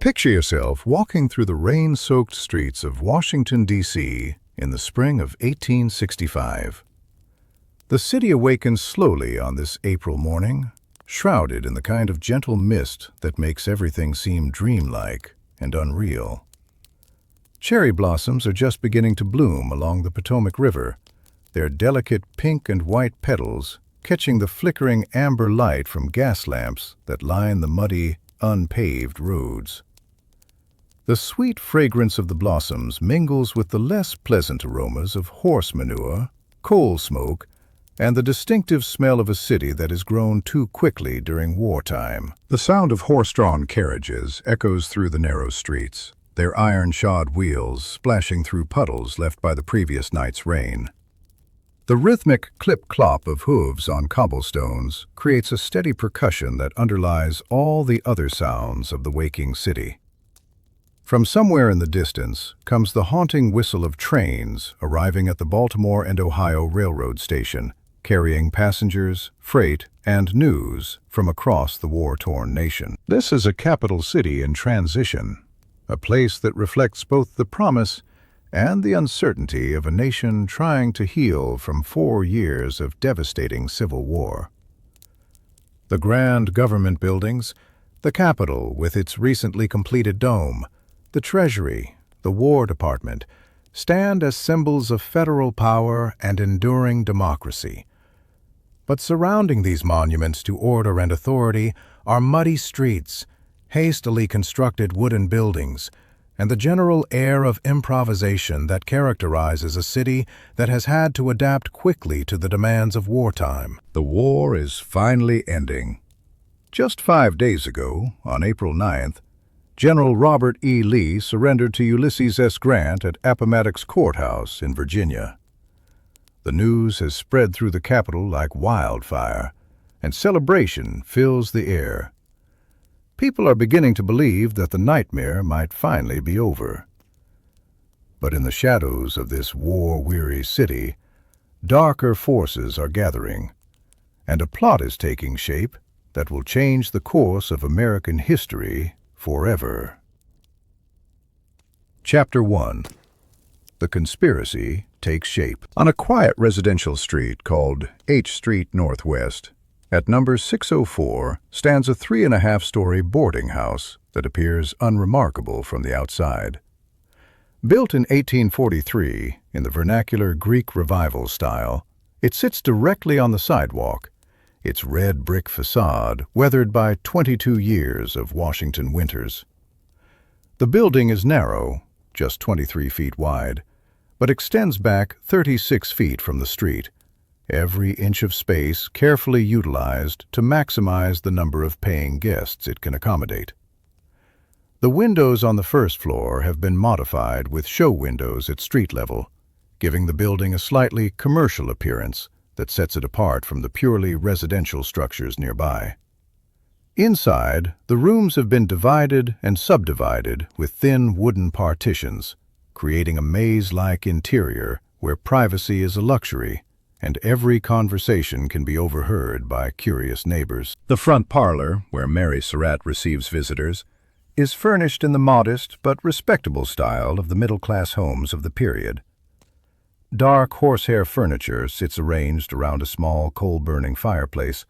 Picture yourself walking through the rain-soaked streets of Washington, D.C. in the spring of 1865. The city awakens slowly on this April morning, shrouded in the kind of gentle mist that makes everything seem dreamlike and unreal. Cherry blossoms are just beginning to bloom along the Potomac River, their delicate pink and white petals catching the flickering amber light from gas lamps that line the muddy, unpaved roads. The sweet fragrance of the blossoms mingles with the less pleasant aromas of horse manure, coal smoke, and the distinctive smell of a city that has grown too quickly during wartime. The sound of horse-drawn carriages echoes through the narrow streets, their iron-shod wheels splashing through puddles left by the previous night's rain. The rhythmic clip-clop of hooves on cobblestones creates a steady percussion that underlies all the other sounds of the waking city. From somewhere in the distance comes the haunting whistle of trains arriving at the Baltimore and Ohio Railroad Station, carrying passengers, freight, and news from across the war-torn nation. This is a capital city in transition, a place that reflects both the promise and the uncertainty of a nation trying to heal from 4 years of devastating civil war. The grand government buildings, the Capitol with its recently completed dome, the Treasury, the War Department, stand as symbols of federal power and enduring democracy. But surrounding these monuments to order and authority are muddy streets, hastily constructed wooden buildings, and the general air of improvisation that characterizes a city that has had to adapt quickly to the demands of wartime. The war is finally ending. Just 5 days ago, on April 9th, General Robert E. Lee surrendered to Ulysses S. Grant at Appomattox Courthouse in Virginia. The news has spread through the capital like wildfire, and celebration fills the air. People are beginning to believe that the nightmare might finally be over. But in the shadows of this war-weary city, darker forces are gathering, and a plot is taking shape that will change the course of American history forever. Chapter 1. The conspiracy takes shape. On a quiet residential street called H Street Northwest, at number 604 stands a 3.5-story boarding house that appears unremarkable from the outside. Built in 1843 in the vernacular Greek Revival style, it sits directly on the sidewalk, its red brick facade weathered by 22 years of Washington winters. The building is narrow, just 23 feet wide, but extends back 36 feet from the street, every inch of space carefully utilized to maximize the number of paying guests it can accommodate. The windows on the first floor have been modified with show windows at street level, giving the building a slightly commercial appearance that sets it apart from the purely residential structures nearby. Inside, the rooms have been divided and subdivided with thin wooden partitions, creating a maze-like interior where privacy is a luxury and every conversation can be overheard by curious neighbors. The front parlor, where Mary Surratt receives visitors, is furnished in the modest but respectable style of the middle-class homes of the period. Dark horsehair furniture sits arranged around a small coal-burning fireplace,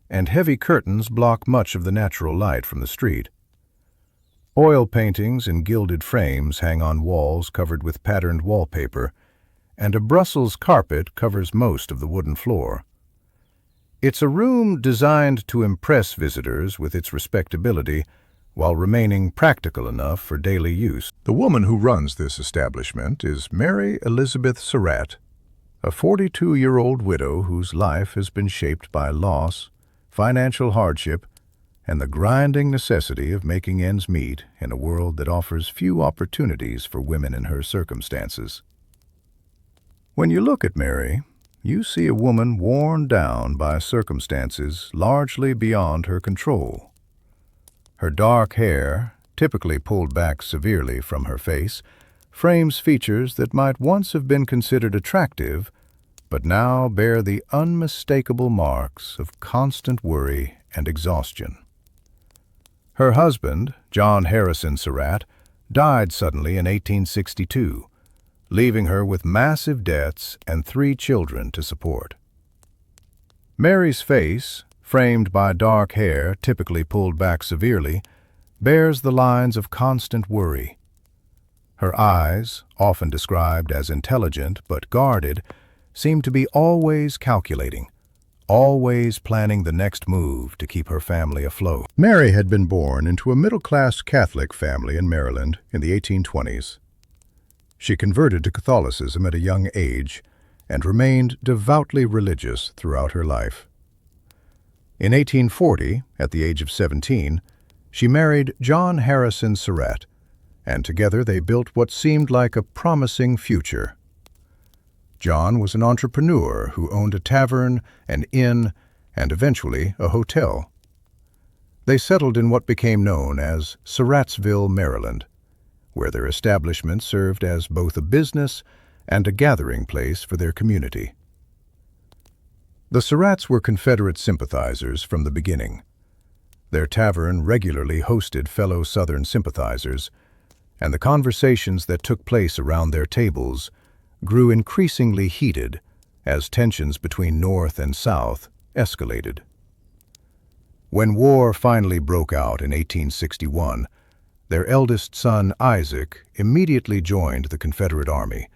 and heavy curtains block much of the natural light from the street. Oil paintings in gilded frames hang on walls covered with patterned wallpaper, and a Brussels carpet covers most of the wooden floor. It's a room designed to impress visitors with its respectability while remaining practical enough for daily use. The woman who runs this establishment is Mary Elizabeth Surratt, a 42-year-old widow whose life has been shaped by loss, financial hardship, and the grinding necessity of making ends meet in a world that offers few opportunities for women in her circumstances. When you look at Mary, you see a woman worn down by circumstances largely beyond her control. Her dark hair, typically pulled back severely from her face, frames features that might once have been considered attractive, but now bear the unmistakable marks of constant worry and exhaustion. Her husband, John Harrison Surratt, died suddenly in 1862, leaving her with massive debts and 3 children to support. Mary's face, framed by dark hair typically pulled back severely, bears the lines of constant worry. Her eyes, often described as intelligent but guarded, seem to be always calculating, always planning the next move to keep her family afloat. Mary had been born into a middle-class Catholic family in Maryland in the 1820s. She converted to Catholicism at a young age and remained devoutly religious throughout her life. In 1840, at the age of 17, she married John Harrison Surratt, and together they built what seemed like a promising future. John was an entrepreneur who owned a tavern, an inn, and eventually a hotel. They settled in what became known as Surrattsville, Maryland, where their establishment served as both a business and a gathering place for their community. The Surratts were Confederate sympathizers from the beginning. Their tavern regularly hosted fellow Southern sympathizers, and the conversations that took place around their tables grew increasingly heated as tensions between North and South escalated. When war finally broke out in 1861, their eldest son, Isaac, immediately joined the Confederate Army,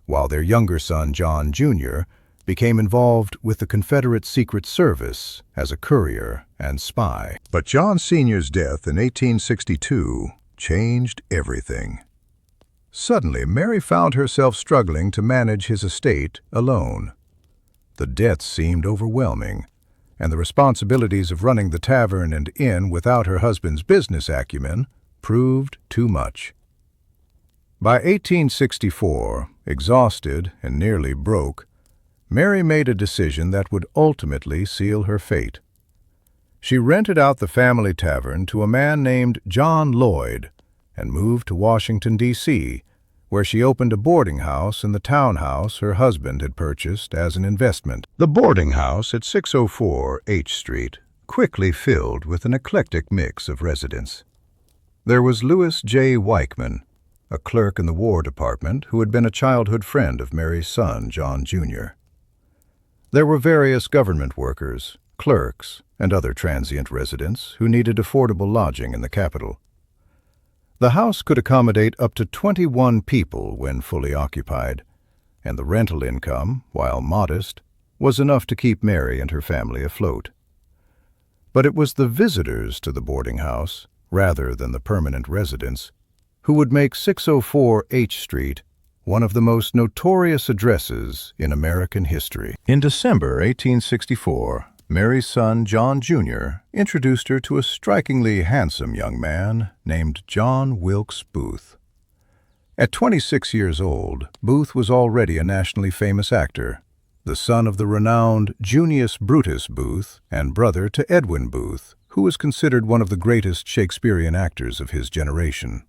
while their younger son, John Jr., became involved with the Confederate Secret Service as a courier and spy. But John Sr.'s death in 1862 changed everything. Suddenly, Mary found herself struggling to manage his estate alone. The debts seemed overwhelming, and the responsibilities of running the tavern and inn without her husband's business acumen proved too much. By 1864, exhausted and nearly broke, Mary made a decision that would ultimately seal her fate. She rented out the family tavern to a man named John Lloyd and moved to Washington, D.C., where she opened a boarding house in the townhouse her husband had purchased as an investment. The boarding house at 604 H Street quickly filled with an eclectic mix of residents. There was Louis J. Weichman, a clerk in the War Department who had been a childhood friend of Mary's son, John Jr. There were various government workers, clerks, and other transient residents who needed affordable lodging in the capital. The house could accommodate up to 21 people when fully occupied, and the rental income, while modest, was enough to keep Mary and her family afloat. But it was the visitors to the boarding house, rather than the permanent residents, who would make 604 H Street one of the most notorious addresses in American history. In December 1864, Mary's son, John Jr., introduced her to a strikingly handsome young man named John Wilkes Booth. At 26 years old, Booth was already a nationally famous actor, the son of the renowned Junius Brutus Booth and brother to Edwin Booth, who was considered one of the greatest Shakespearean actors of his generation.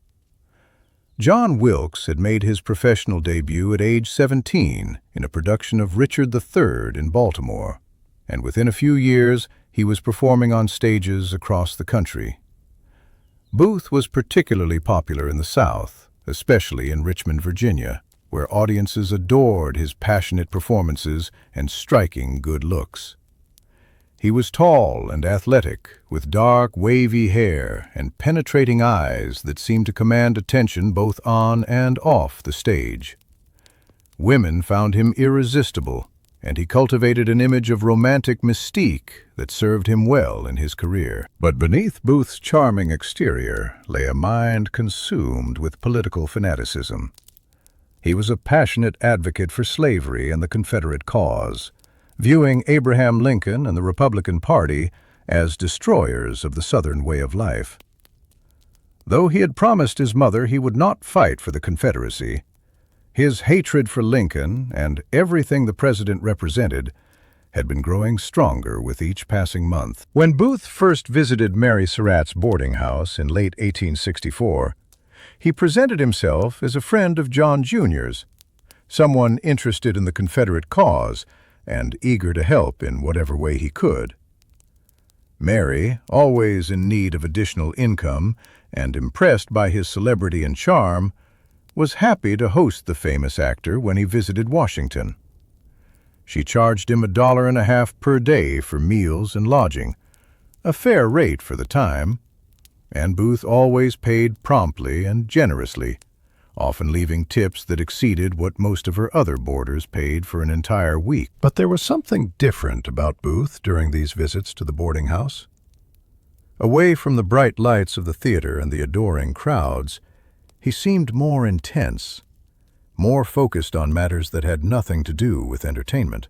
John Wilkes had made his professional debut at age 17 in a production of Richard III in Baltimore, and within a few years he was performing on stages across the country. Booth was particularly popular in the South, especially in Richmond, Virginia, where audiences adored his passionate performances and striking good looks. He was tall and athletic, with dark, wavy hair and penetrating eyes that seemed to command attention both on and off the stage. Women found him irresistible, and he cultivated an image of romantic mystique that served him well in his career. But beneath Booth's charming exterior lay a mind consumed with political fanaticism. He was a passionate advocate for slavery and the Confederate cause, viewing Abraham Lincoln and the Republican Party as destroyers of the Southern way of life. Though he had promised his mother he would not fight for the Confederacy, his hatred for Lincoln and everything the president represented had been growing stronger with each passing month. When Booth first visited Mary Surratt's boarding house in late 1864, he presented himself as a friend of John Jr.'s, someone interested in the Confederate cause and eager to help in whatever way he could. Mary, always in need of additional income and impressed by his celebrity and charm, was happy to host the famous actor when he visited Washington. She charged him $1.50 per day for meals and lodging, a fair rate for the time, and Booth always paid promptly and generously, often leaving tips that exceeded what most of her other boarders paid for an entire week. But there was something different about Booth during these visits to the boarding house. Away from the bright lights of the theater and the adoring crowds, he seemed more intense, more focused on matters that had nothing to do with entertainment.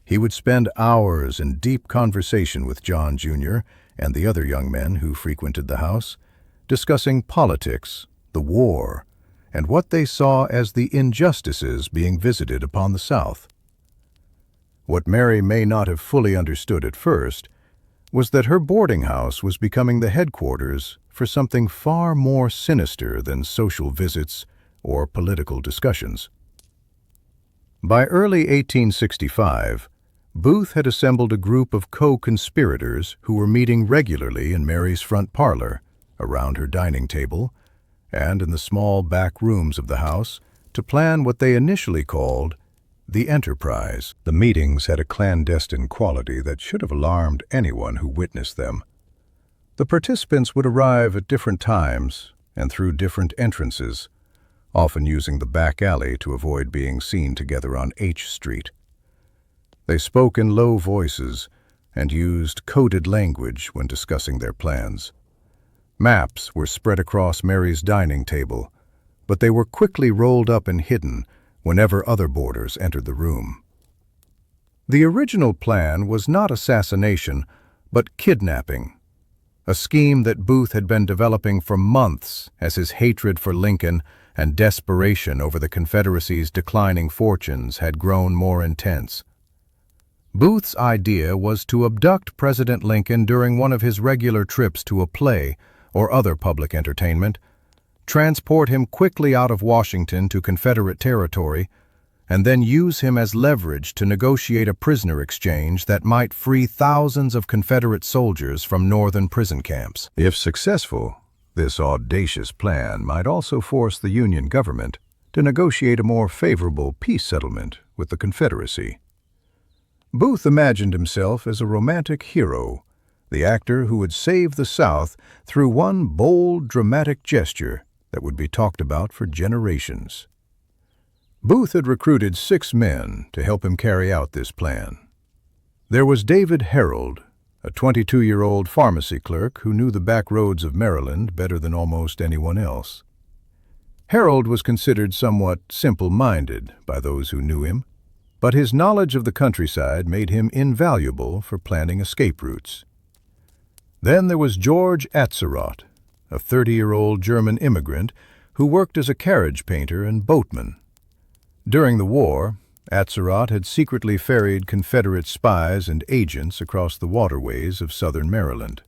He would spend hours in deep conversation with John Jr. and the other young men who frequented the house, discussing politics, the war, and what they saw as the injustices being visited upon the South. What Mary may not have fully understood at first was that her boarding house was becoming the headquarters for something far more sinister than social visits or political discussions. By early 1865, Booth had assembled a group of co-conspirators who were meeting regularly in Mary's front parlor, around her dining table, and in the small back rooms of the house to plan what they initially called the enterprise. The meetings had a clandestine quality that should have alarmed anyone who witnessed them. The participants would arrive at different times and through different entrances, often using the back alley to avoid being seen together on H Street. They spoke in low voices and used coded language when discussing their plans. Maps were spread across Mary's dining table, but they were quickly rolled up and hidden whenever other boarders entered the room. The original plan was not assassination, but kidnapping, a scheme that Booth had been developing for months as his hatred for Lincoln and desperation over the Confederacy's declining fortunes had grown more intense. Booth's idea was to abduct President Lincoln during one of his regular trips to a play or other public entertainment, transport him quickly out of Washington to Confederate territory, and then use him as leverage to negotiate a prisoner exchange that might free thousands of Confederate soldiers from northern prison camps. If successful, this audacious plan might also force the Union government to negotiate a more favorable peace settlement with the Confederacy. Booth imagined himself as a romantic hero, the actor who would save the South through one bold, dramatic gesture that would be talked about for generations. Booth had recruited 6 men to help him carry out this plan. There was David Harold, a 22-year-old pharmacy clerk who knew the back roads of Maryland better than almost anyone else. Harold was considered somewhat simple-minded by those who knew him, but his knowledge of the countryside made him invaluable for planning escape routes. Then there was George Atzerodt, a 30-year-old German immigrant who worked as a carriage painter and boatman. During the war, Atzerodt had secretly ferried Confederate spies and agents across the waterways of southern Maryland.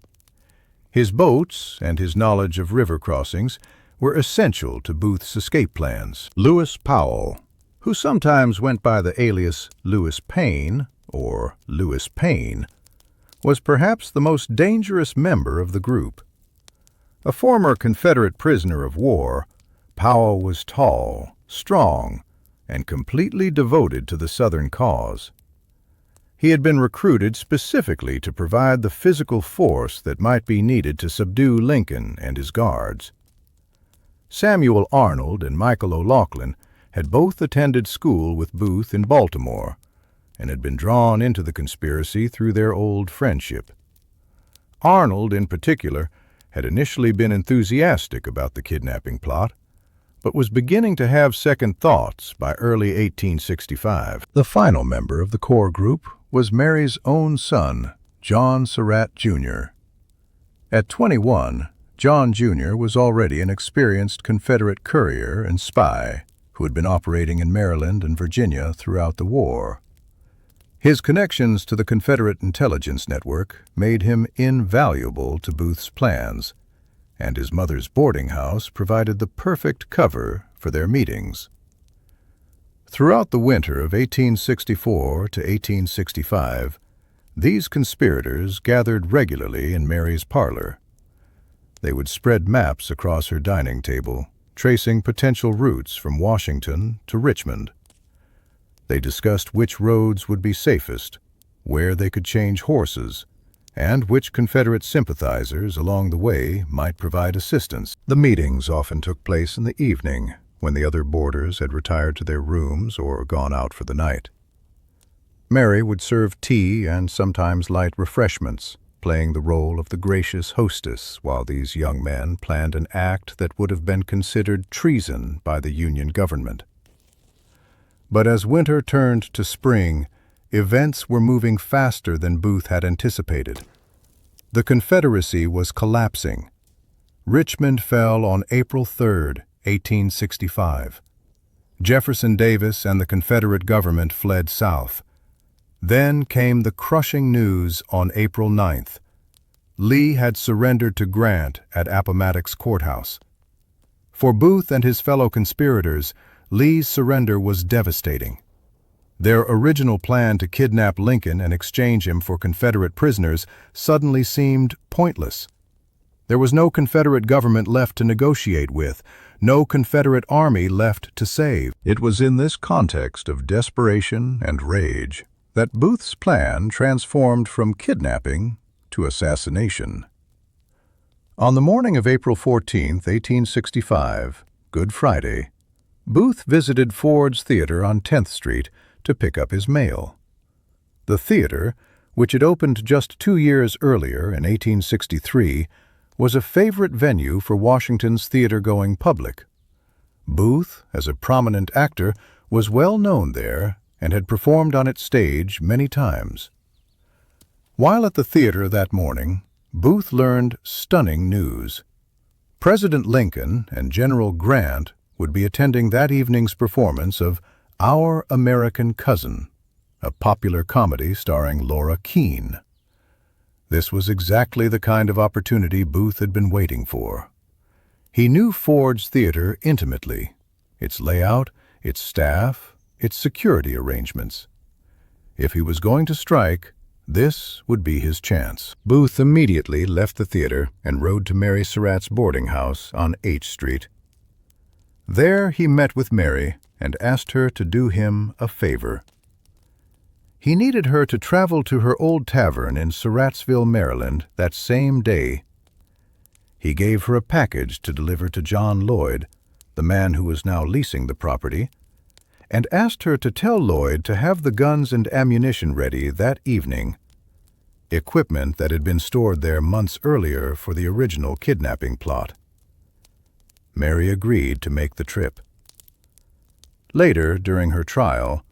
His boats and his knowledge of river crossings were essential to Booth's escape plans. Lewis Powell, who sometimes went by the alias Lewis Payne, or Lewis Payne, was perhaps the most dangerous member of the group. A former Confederate prisoner of war, Powell was tall, strong, and completely devoted to the Southern cause. He had been recruited specifically to provide the physical force that might be needed to subdue Lincoln and his guards. Samuel Arnold and Michael O'Loughlin had both attended school with Booth in Baltimore and had been drawn into the conspiracy through their old friendship. Arnold, in particular, had initially been enthusiastic about the kidnapping plot, but was beginning to have second thoughts by early 1865. The final member of the core group was Mary's own son, John Surratt, Jr. At 21, John Jr. was already an experienced Confederate courier and spy who had been operating in Maryland and Virginia throughout the war. His connections to the Confederate intelligence network made him invaluable to Booth's plans, and his mother's boarding house provided the perfect cover for their meetings. Throughout the winter of 1864 to 1865, These conspirators gathered regularly in Mary's parlor. They would spread maps across her dining table, tracing potential routes from Washington to Richmond. They discussed which roads would be safest, where they could change horses, and which Confederate sympathizers along the way might provide assistance. The meetings often took place in the evening, when the other boarders had retired to their rooms or gone out for the night. Mary would serve tea and sometimes light refreshments, playing the role of the gracious hostess while these young men planned an act that would have been considered treason by the Union government. But as winter turned to spring, events were moving faster than Booth had anticipated. The Confederacy was collapsing. Richmond fell on April 3, 1865. Jefferson Davis and the Confederate government fled south. Then came the crushing news on April 9th. Lee had surrendered to Grant at Appomattox Courthouse. For Booth and his fellow conspirators, Lee's surrender was devastating. Their original plan to kidnap Lincoln and exchange him for Confederate prisoners suddenly seemed pointless. There was no Confederate government left to negotiate with, no Confederate army left to save. It was in this context of desperation and rage that Booth's plan transformed from kidnapping to assassination. On the morning of April 14, 1865, Good Friday, Booth visited Ford's Theater on 10th Street to pick up his mail. The theater, which had opened just 2 years earlier in 1863, was a favorite venue for Washington's theater-going public. Booth, as a prominent actor, was well known there and had performed on its stage many times. While at the theater that morning, Booth learned stunning news. President Lincoln and General Grant would be attending that evening's performance of Our American Cousin, a popular comedy starring Laura Keene. This was exactly the kind of opportunity Booth had been waiting for. He knew Ford's Theater intimately, its layout, its staff, its security arrangements. If he was going to strike, this would be his chance. Booth immediately left the theater and rode to Mary Surratt's boarding house on H Street. There he met with Mary and asked her to do him a favor. He needed her to travel to her old tavern in Surrattsville, Maryland, that same day. He gave her a package to deliver to John Lloyd, the man who was now leasing the property, and asked her to tell Lloyd to have the guns and ammunition ready that evening, equipment that had been stored there months earlier for the original kidnapping plot. Mary agreed to make the trip. Later, during her trial,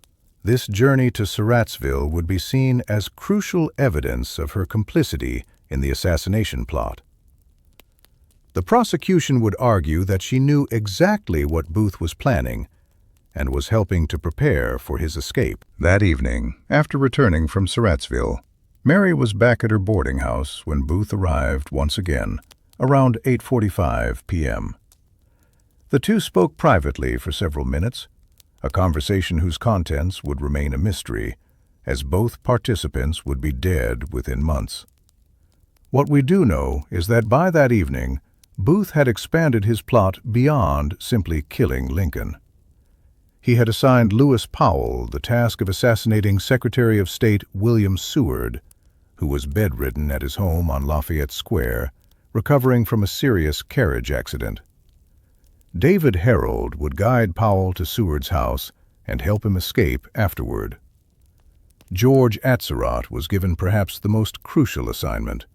this journey to Surrattsville would be seen as crucial evidence of her complicity in the assassination plot. The prosecution would argue that she knew exactly what Booth was planning and was helping to prepare for his escape. That evening, after returning from Surrattsville, Mary was back at her boarding house when Booth arrived once again, around 8:45 p.m. The two spoke privately for several minutes, a conversation whose contents would remain a mystery, as both participants would be dead within months. What we do know is that by that evening, Booth had expanded his plot beyond simply killing Lincoln. He had assigned Lewis Powell the task of assassinating Secretary of State William Seward, who was bedridden at his home on Lafayette Square, recovering from a serious carriage accident. David Harold would guide Powell to Seward's house and help him escape afterward. George Atzerodt was given perhaps the most crucial assignment.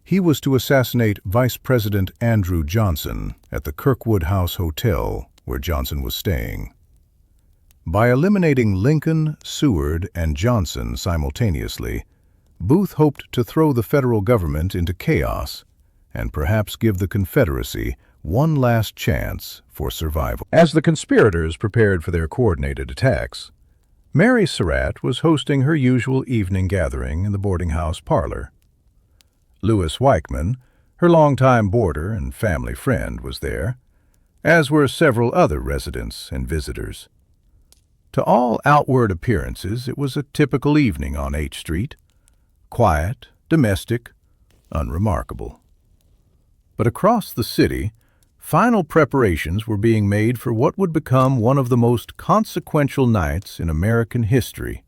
He was to assassinate Vice President Andrew Johnson at the Kirkwood House Hotel where Johnson was staying. By eliminating Lincoln, Seward, and Johnson simultaneously, Booth hoped to throw the federal government into chaos and perhaps give the Confederacy one last chance for survival. As the conspirators prepared for their coordinated attacks, Mary Surratt was hosting her usual evening gathering in the boarding house parlor. Lewis Weichman, her longtime boarder and family friend, was there, as were several other residents and visitors. To all outward appearances, it was a typical evening on H Street. quiet, domestic, unremarkable. But across the city, final preparations were being made for what would become one of the most consequential nights in American history.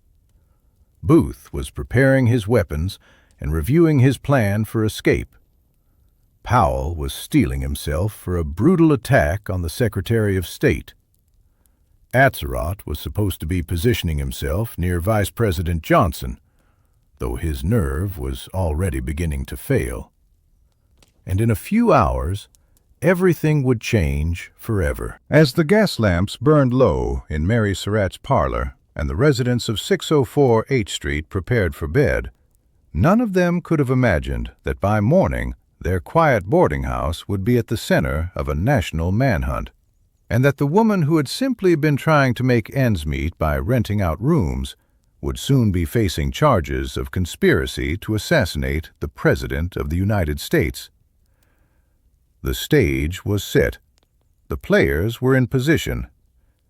Booth was preparing his weapons and reviewing his plan for escape. Powell was steeling himself for a brutal attack on the Secretary of State. Atzerodt was supposed to be positioning himself near Vice President Johnson, though his nerve was already beginning to fail. And in a few hours, everything would change forever. As the gas lamps burned low in Mary Surratt's parlor and the residents of 604 H Street prepared for bed, none of them could have imagined that by morning their quiet boarding house would be at the center of a national manhunt, and that the woman who had simply been trying to make ends meet by renting out rooms would soon be facing charges of conspiracy to assassinate the President of the United States. The stage was set, the players were in position,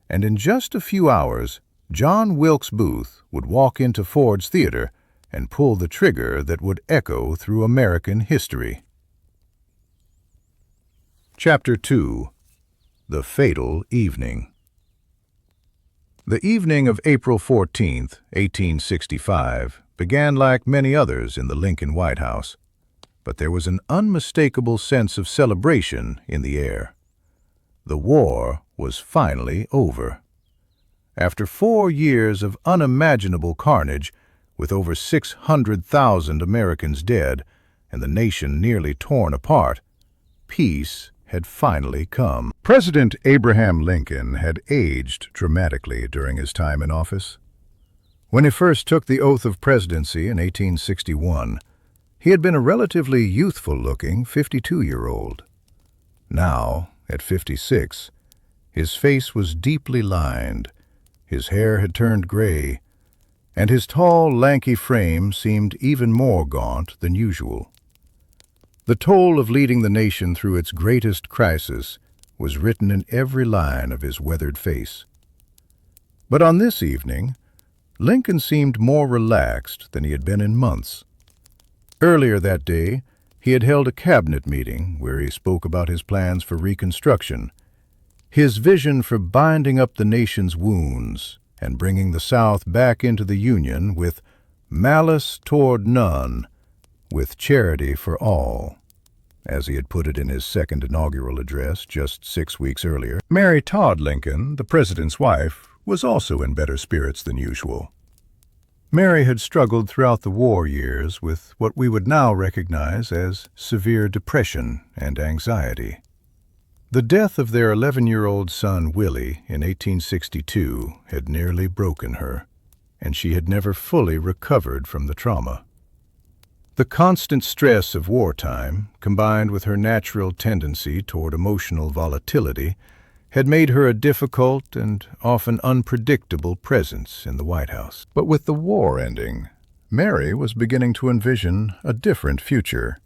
and in just a few hours, John Wilkes Booth would walk into Ford's Theater and pull the trigger that would echo through American history. Chapter 2. The Fatal Evening. The evening of April 14, 1865, began like many others in the Lincoln White House, but there was an unmistakable sense of celebration in the air. The war was finally over. After 4 years of unimaginable carnage, with over 600,000 Americans dead and the nation nearly torn apart, peace had finally come. President Abraham Lincoln had aged dramatically during his time in office. When he first took the oath of presidency in 1861, he had been a relatively youthful-looking 52-year-old. Now, at 56, his face was deeply lined, his hair had turned gray, and his tall, lanky frame seemed even more gaunt than usual. The toll of leading the nation through its greatest crisis was written in every line of his weathered face. But on this evening, Lincoln seemed more relaxed than he had been in months. Earlier that day, he had held a cabinet meeting where he spoke about his plans for Reconstruction, his vision for binding up the nation's wounds and bringing the South back into the Union with malice toward none, with charity for all, as he had put it in his second inaugural address just 6 weeks earlier. Mary Todd Lincoln, the president's wife, was also in better spirits than usual. Mary had struggled throughout the war years with what we would now recognize as severe depression and anxiety. The death of their 11-year-old son, Willie, in 1862 had nearly broken her, and she had never fully recovered from the trauma. The constant stress of wartime, combined with her natural tendency toward emotional volatility, had made her a difficult and often unpredictable presence in the White House. But with the war ending, Mary was beginning to envision a different future.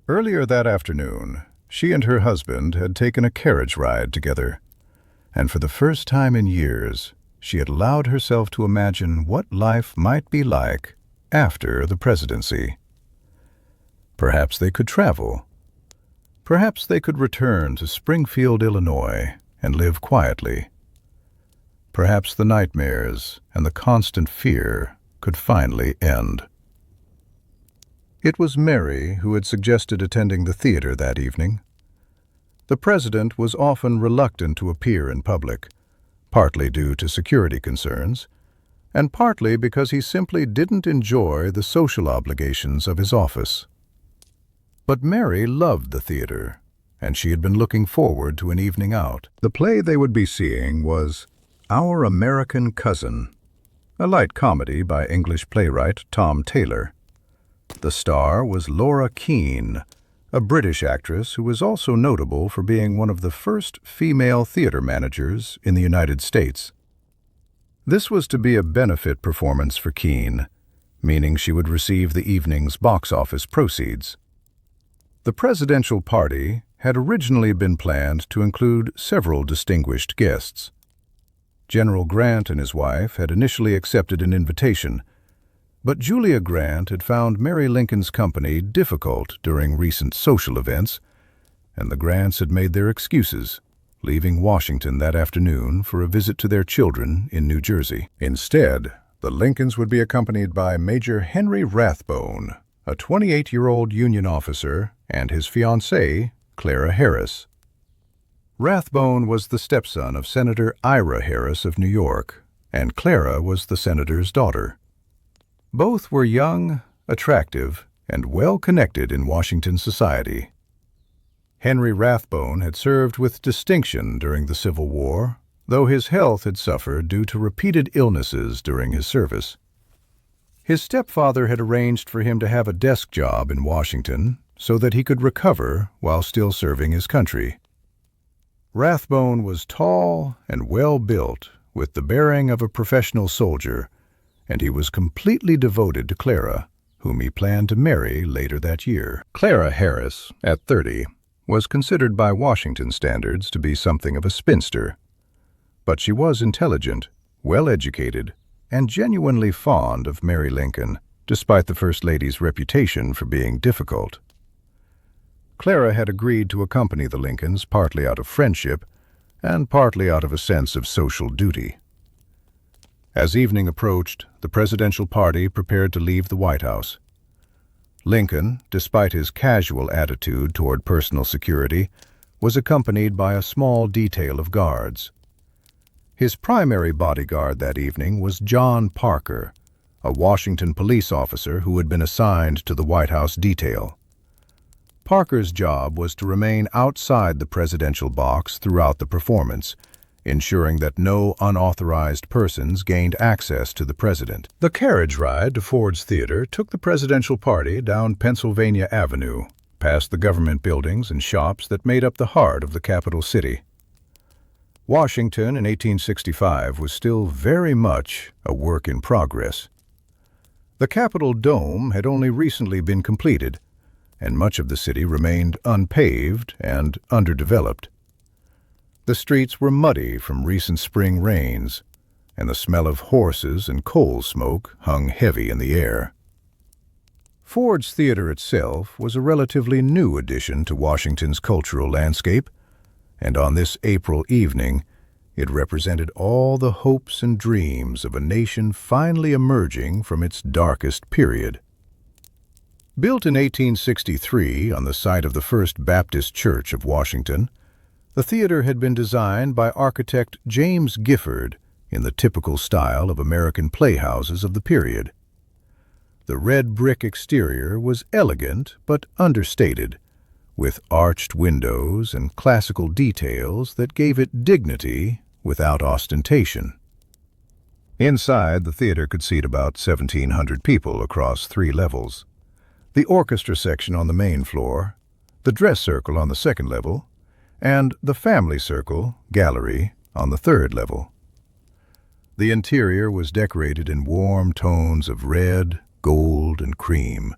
Earlier that afternoon, she and her husband had taken a carriage ride together, and for the first time in years, she had allowed herself to imagine what life might be like after the presidency. Perhaps they could travel. Perhaps they could return to Springfield, Illinois, and live quietly. Perhaps the nightmares and the constant fear could finally end. It was Mary who had suggested attending the theater that evening. The president was often reluctant to appear in public, partly due to security concerns, and partly because he simply didn't enjoy the social obligations of his office. But Mary loved the theater, and she had been looking forward to an evening out. The play they would be seeing was Our American Cousin, a light comedy by English playwright Tom Taylor. The star was Laura Keene, a British actress who was also notable for being one of the first female theater managers in the United States. This was to be a benefit performance for Keene, meaning she would receive the evening's box office proceeds. The presidential party had originally been planned to include several distinguished guests. General Grant and his wife had initially accepted an invitation, But Julia Grant had found Mary Lincoln's company difficult during recent social events, and the Grants had made their excuses, leaving Washington that afternoon for a visit to their children in New Jersey. Instead, the Lincolns would be accompanied by Major Henry Rathbone, a 28-year-old Union officer, and his fiancée, Clara Harris. Rathbone was the stepson of Senator Ira Harris of New York, and Clara was the senator's daughter. Both were young, attractive, and well-connected in Washington society. Henry Rathbone had served with distinction during the Civil War, though his health had suffered due to repeated illnesses during his service. His stepfather had arranged for him to have a desk job in Washington so that he could recover while still serving his country. Rathbone was tall and well-built, with the bearing of a professional soldier, and he was completely devoted to Clara, whom he planned to marry later that year. Clara Harris, at 30, was considered by Washington standards to be something of a spinster, but she was intelligent, well-educated, and genuinely fond of Mary Lincoln, despite the First Lady's reputation for being difficult. Clara had agreed to accompany the Lincolns partly out of friendship and partly out of a sense of social duty. As evening approached, the presidential party prepared to leave the White House. Lincoln, despite his casual attitude toward personal security, was accompanied by a small detail of guards. His primary bodyguard that evening was John Parker, a Washington police officer who had been assigned to the White House detail. Parker's job was to remain outside the presidential box throughout the performance, ensuring that no unauthorized persons gained access to the president. The carriage ride to Ford's Theater took the presidential party down Pennsylvania Avenue, past the government buildings and shops that made up the heart of the capital city. Washington in 1865 was still very much a work in progress. The Capitol dome had only recently been completed, and much of the city remained unpaved and underdeveloped. The streets were muddy from recent spring rains, and the smell of horses and coal smoke hung heavy in the air. Ford's Theater itself was a relatively new addition to Washington's cultural landscape, and on this April evening, it represented all the hopes and dreams of a nation finally emerging from its darkest period. Built in 1863 on the site of the First Baptist Church of Washington, the theater had been designed by architect James Gifford in the typical style of American playhouses of the period. The red brick exterior was elegant but understated, with arched windows and classical details that gave it dignity without ostentation. Inside, the theater could seat about 1,700 people across 3 levels. The orchestra section on the main floor, the dress circle on the 2nd level, and the family circle, gallery, on the 3rd level. The interior was decorated in warm tones of red, gold, and cream,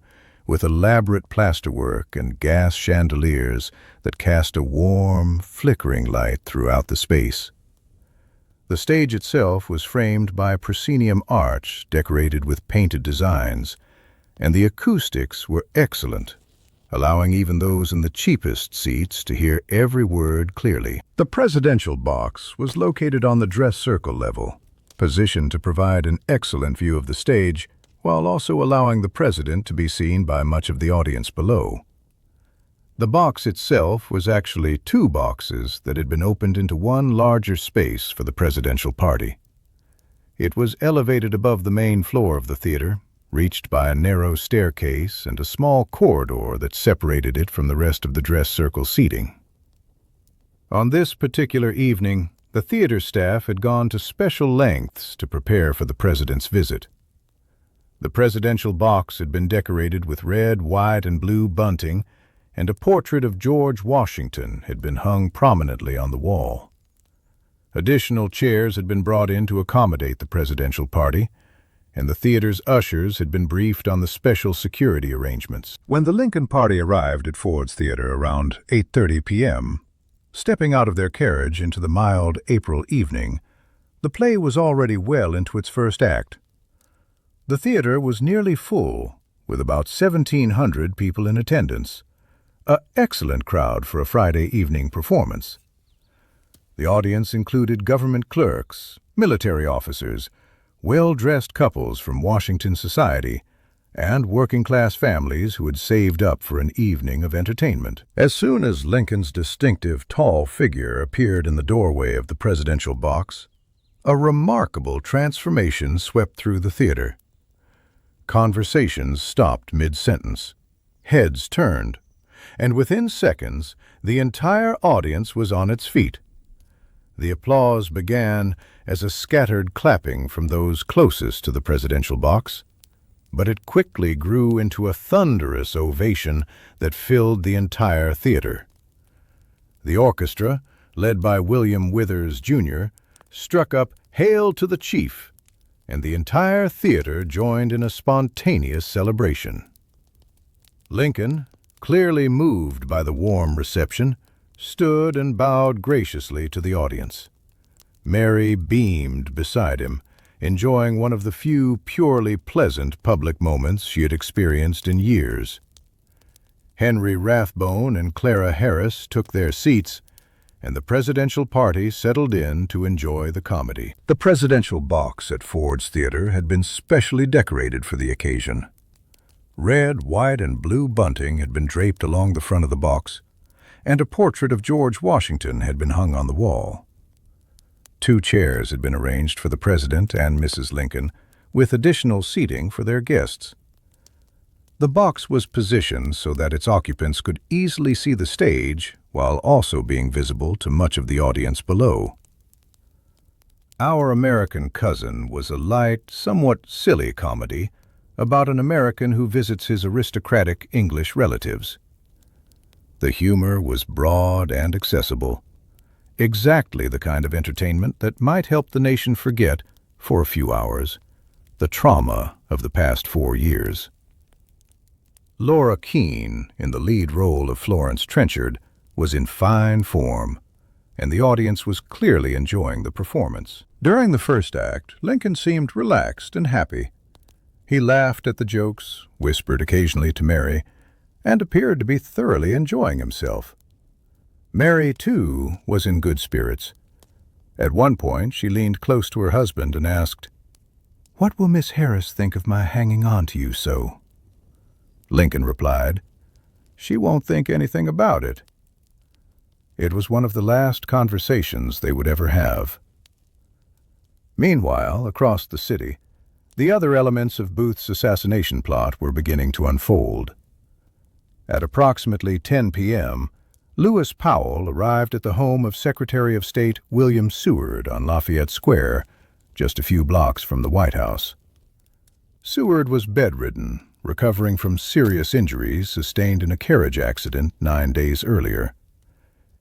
with elaborate plasterwork and gas chandeliers that cast a warm, flickering light throughout the space. The stage itself was framed by a proscenium arch decorated with painted designs, and the acoustics were excellent, allowing even those in the cheapest seats to hear every word clearly. The presidential box was located on the dress circle level, positioned to provide an excellent view of the stage, while also allowing the president to be seen by much of the audience below. The box itself was actually 2 boxes that had been opened into one larger space for the presidential party. It was elevated above the main floor of the theater, reached by a narrow staircase and a small corridor that separated it from the rest of the dress circle seating. On this particular evening, the theater staff had gone to special lengths to prepare for the president's visit. The presidential box had been decorated with red, white, and blue bunting, and a portrait of George Washington had been hung prominently on the wall. Additional chairs had been brought in to accommodate the presidential party, and the theater's ushers had been briefed on the special security arrangements. When the Lincoln party arrived at Ford's Theater around 8:30 p.m., stepping out of their carriage into the mild April evening, the play was already well into its first act. The theater was nearly full, with about 1,700 people in attendance, an excellent crowd for a Friday evening performance. The audience included government clerks, military officers, well-dressed couples from Washington society, and working-class families who had saved up for an evening of entertainment. As soon as Lincoln's distinctive tall figure appeared in the doorway of the presidential box, a remarkable transformation swept through the theater. Conversations stopped mid-sentence. Heads turned, and within seconds, the entire audience was on its feet. The applause began as a scattered clapping from those closest to the presidential box, but it quickly grew into a thunderous ovation that filled the entire theater. The orchestra, led by William Withers, Jr., struck up "Hail to the Chief," and the entire theater joined in a spontaneous celebration. Lincoln, clearly moved by the warm reception, stood and bowed graciously to the audience. Mary beamed beside him, enjoying one of the few purely pleasant public moments she had experienced in years. Henry Rathbone and Clara Harris took their seats, and the presidential party settled in to enjoy the comedy. The presidential box at Ford's Theater had been specially decorated for the occasion. Red, white, and blue bunting had been draped along the front of the box, and a portrait of George Washington had been hung on the wall. 2 chairs had been arranged for the President and Mrs. Lincoln, with additional seating for their guests. The box was positioned so that its occupants could easily see the stage while also being visible to much of the audience below. Our American Cousin was a light, somewhat silly comedy about an American who visits his aristocratic English relatives. The humor was broad and accessible, exactly the kind of entertainment that might help the nation forget, for a few hours, the trauma of the past 4 years. Laura Keene, in the lead role of Florence Trenchard, was in fine form, and the audience was clearly enjoying the performance. During the first act, Lincoln seemed relaxed and happy. He laughed at the jokes, whispered occasionally to Mary, and appeared to be thoroughly enjoying himself. Mary, too, was in good spirits. At one point, she leaned close to her husband and asked, "What will Miss Harris think of my hanging on to you so?" Lincoln replied, "She won't think anything about it." It was one of the last conversations they would ever have. Meanwhile, across the city, the other elements of Booth's assassination plot were beginning to unfold. At approximately 10 p.m., Lewis Powell arrived at the home of Secretary of State William Seward on Lafayette Square, just a few blocks from the White House. Seward was bedridden, recovering from serious injuries sustained in a carriage accident 9 days earlier.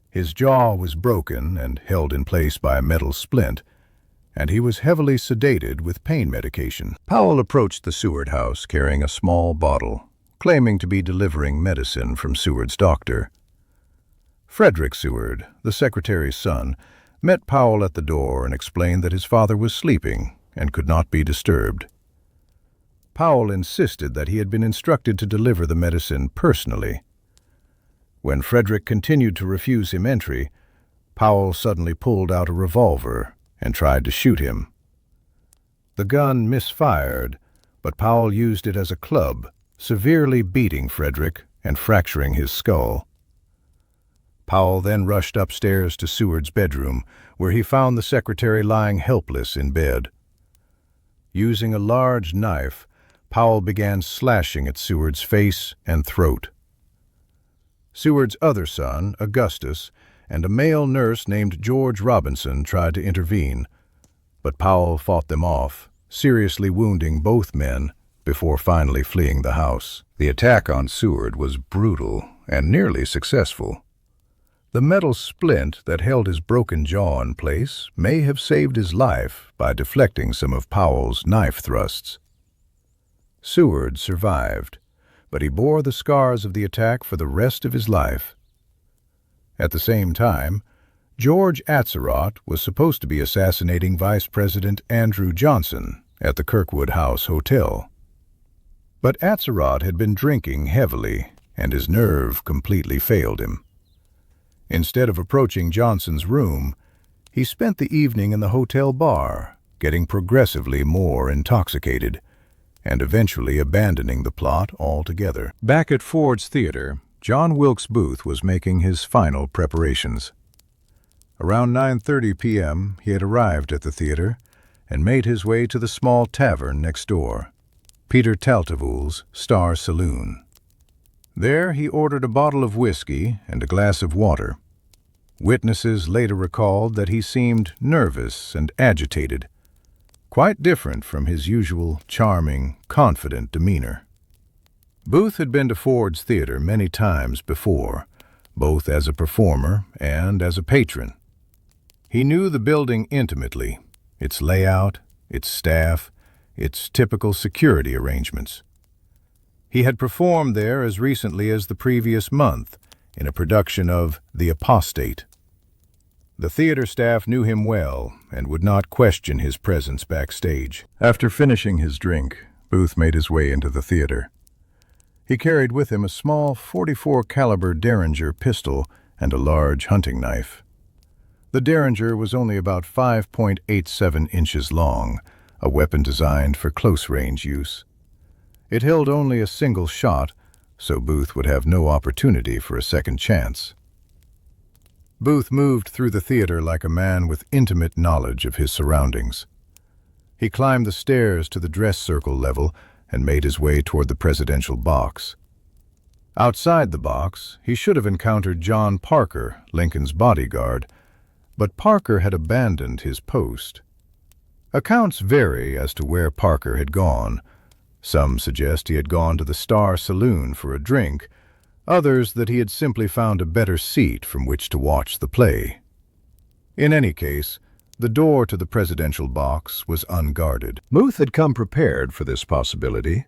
His jaw was broken and held in place by a metal splint, and he was heavily sedated with pain medication. Powell approached the Seward house carrying a small bottle, claiming to be delivering medicine from Seward's doctor. Frederick Seward, the secretary's son, met Powell at the door and explained that his father was sleeping and could not be disturbed. Powell insisted that he had been instructed to deliver the medicine personally. When Frederick continued to refuse him entry, Powell suddenly pulled out a revolver and tried to shoot him. The gun misfired, but Powell used it as a club, severely beating Frederick and fracturing his skull. Powell then rushed upstairs to Seward's bedroom, where he found the secretary lying helpless in bed. Using a large knife, Powell began slashing at Seward's face and throat. Seward's other son, Augustus, and a male nurse named George Robinson tried to intervene, but Powell fought them off, seriously wounding both men before finally fleeing the house. The attack on Seward was brutal and nearly successful. The metal splint that held his broken jaw in place may have saved his life by deflecting some of Powell's knife thrusts. Seward survived, but he bore the scars of the attack for the rest of his life. At the same time, George Atzerodt was supposed to be assassinating Vice President Andrew Johnson at the Kirkwood House Hotel. But Atzerodt had been drinking heavily, and his nerve completely failed him. Instead of approaching Johnson's room, he spent the evening in the hotel bar, getting progressively more intoxicated, and eventually abandoning the plot altogether. Back at Ford's Theater, John Wilkes Booth was making his final preparations. Around 9:30 p.m., he had arrived at the theater and made his way to the small tavern next door, Peter Taltavoul's Star Saloon. There he ordered a bottle of whiskey and a glass of water. Witnesses later recalled that he seemed nervous and agitated, quite different from his usual charming, confident demeanor. Booth had been to Ford's Theater many times before, both as a performer and as a patron. He knew the building intimately, its layout, its staff, its typical security arrangements. He had performed there as recently as the previous month in a production of The Apostate. The theater staff knew him well and would not question his presence backstage. After finishing his drink, Booth made his way into the theater. He carried with him a small .44 caliber Derringer pistol and a large hunting knife. The Derringer was only about 5.87 inches long, a weapon designed for close-range use. It held only a single shot, so Booth would have no opportunity for a second chance. Booth moved through the theater like a man with intimate knowledge of his surroundings. He climbed the stairs to the dress circle level and made his way toward the presidential box. Outside the box, he should have encountered John Parker, Lincoln's bodyguard, but Parker had abandoned his post. Accounts vary as to where Parker had gone. Some suggest he had gone to the Star Saloon for a drink, others that he had simply found a better seat from which to watch the play. In any case, the door to the presidential box was unguarded. Booth had come prepared for this possibility.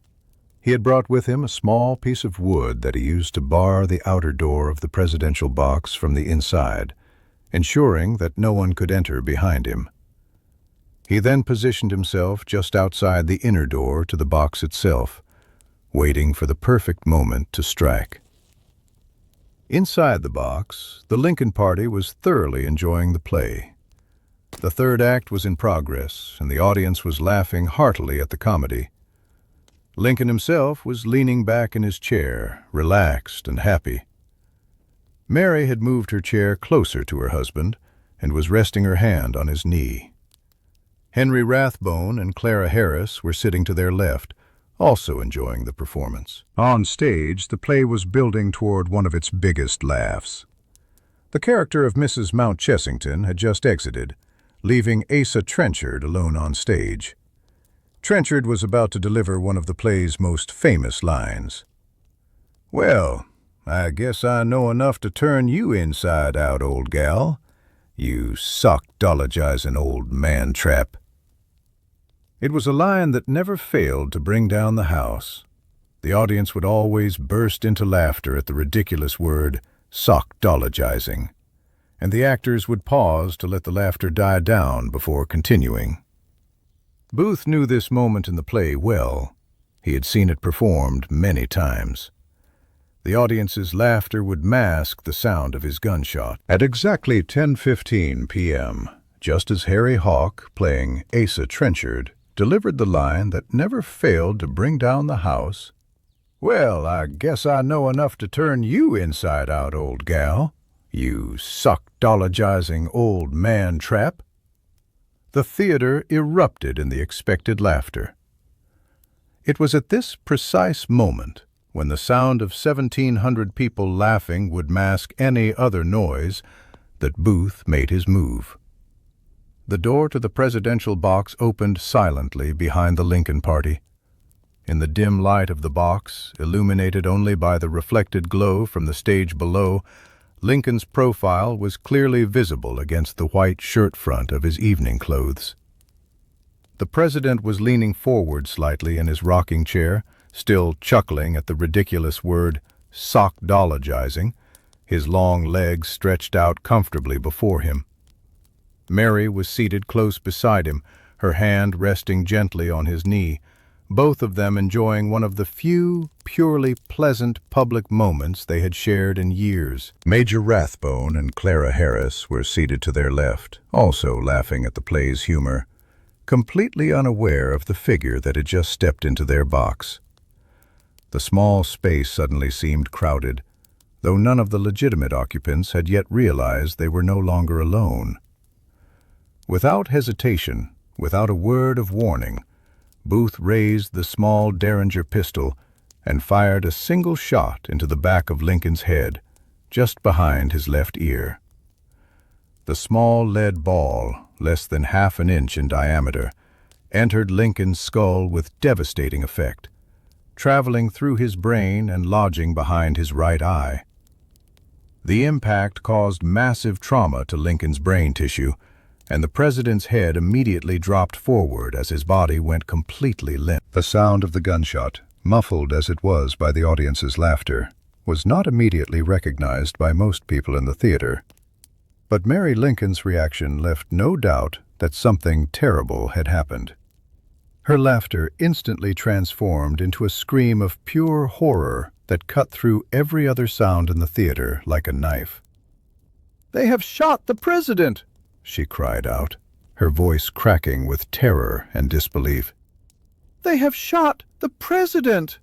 He had brought with him a small piece of wood that he used to bar the outer door of the presidential box from the inside, ensuring that no one could enter behind him. He then positioned himself just outside the inner door to the box itself, waiting for the perfect moment to strike. Inside the box, the Lincoln party was thoroughly enjoying the play. The third act was in progress, and the audience was laughing heartily at the comedy. Lincoln himself was leaning back in his chair, relaxed and happy. Mary had moved her chair closer to her husband and was resting her hand on his knee. Henry Rathbone and Clara Harris were sitting to their left, also enjoying the performance. On stage, the play was building toward one of its biggest laughs. The character of Mrs. Mount Chessington had just exited, leaving Asa Trenchard alone on stage. Trenchard was about to deliver one of the play's most famous lines. "Well, I guess I know enough to turn you inside out, old gal. You sock-dologizing old man-trap." It was a line that never failed to bring down the house. The audience would always burst into laughter at the ridiculous word sock-dologizing, and the actors would pause to let the laughter die down before continuing. Booth knew this moment in the play well. He had seen it performed many times. The audience's laughter would mask the sound of his gunshot. At exactly 10:15 p.m., just as Harry Hawk, playing Asa Trenchard, delivered the line that never failed to bring down the house, "Well, I guess I know enough to turn you inside out, old gal. You sock-dologizing old man-trap." The theater erupted in the expected laughter. It was at this precise moment, when the sound of 1,700 people laughing would mask any other noise, that Booth made his move. The door to the presidential box opened silently behind the Lincoln party. In the dim light of the box, illuminated only by the reflected glow from the stage below, Lincoln's profile was clearly visible against the white shirt front of his evening clothes. The president was leaning forward slightly in his rocking chair, still chuckling at the ridiculous word sock-dologizing, his long legs stretched out comfortably before him. Mary was seated close beside him, her hand resting gently on his knee, both of them enjoying one of the few, purely pleasant public moments they had shared in years. Major Rathbone and Clara Harris were seated to their left, also laughing at the play's humor, completely unaware of the figure that had just stepped into their box. The small space suddenly seemed crowded, though none of the legitimate occupants had yet realized they were no longer alone. Without hesitation, without a word of warning, Booth raised the small Derringer pistol and fired a single shot into the back of Lincoln's head, just behind his left ear. The small lead ball, less than half an inch in diameter, entered Lincoln's skull with devastating effect, traveling through his brain and lodging behind his right eye. The impact caused massive trauma to Lincoln's brain tissue, and the president's head immediately dropped forward as his body went completely limp. The sound of the gunshot, muffled as it was by the audience's laughter, was not immediately recognized by most people in the theater. But Mary Lincoln's reaction left no doubt that something terrible had happened. Her laughter instantly transformed into a scream of pure horror that cut through every other sound in the theater like a knife. "They have shot the president!" she cried out, her voice cracking with terror and disbelief. "They have shot the president!"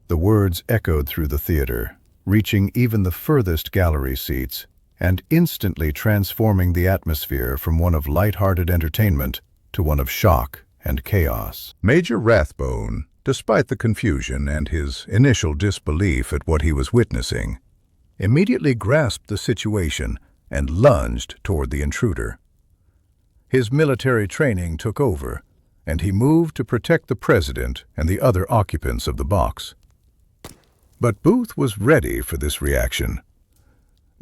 The words echoed through the theater, reaching even the furthest gallery seats, and instantly transforming the atmosphere from one of light-hearted entertainment to one of shock and chaos. Major Rathbone, despite the confusion and his initial disbelief at what he was witnessing, immediately grasped the situation and lunged toward the intruder. His military training took over, and he moved to protect the president and the other occupants of the box. But Booth was ready for this reaction.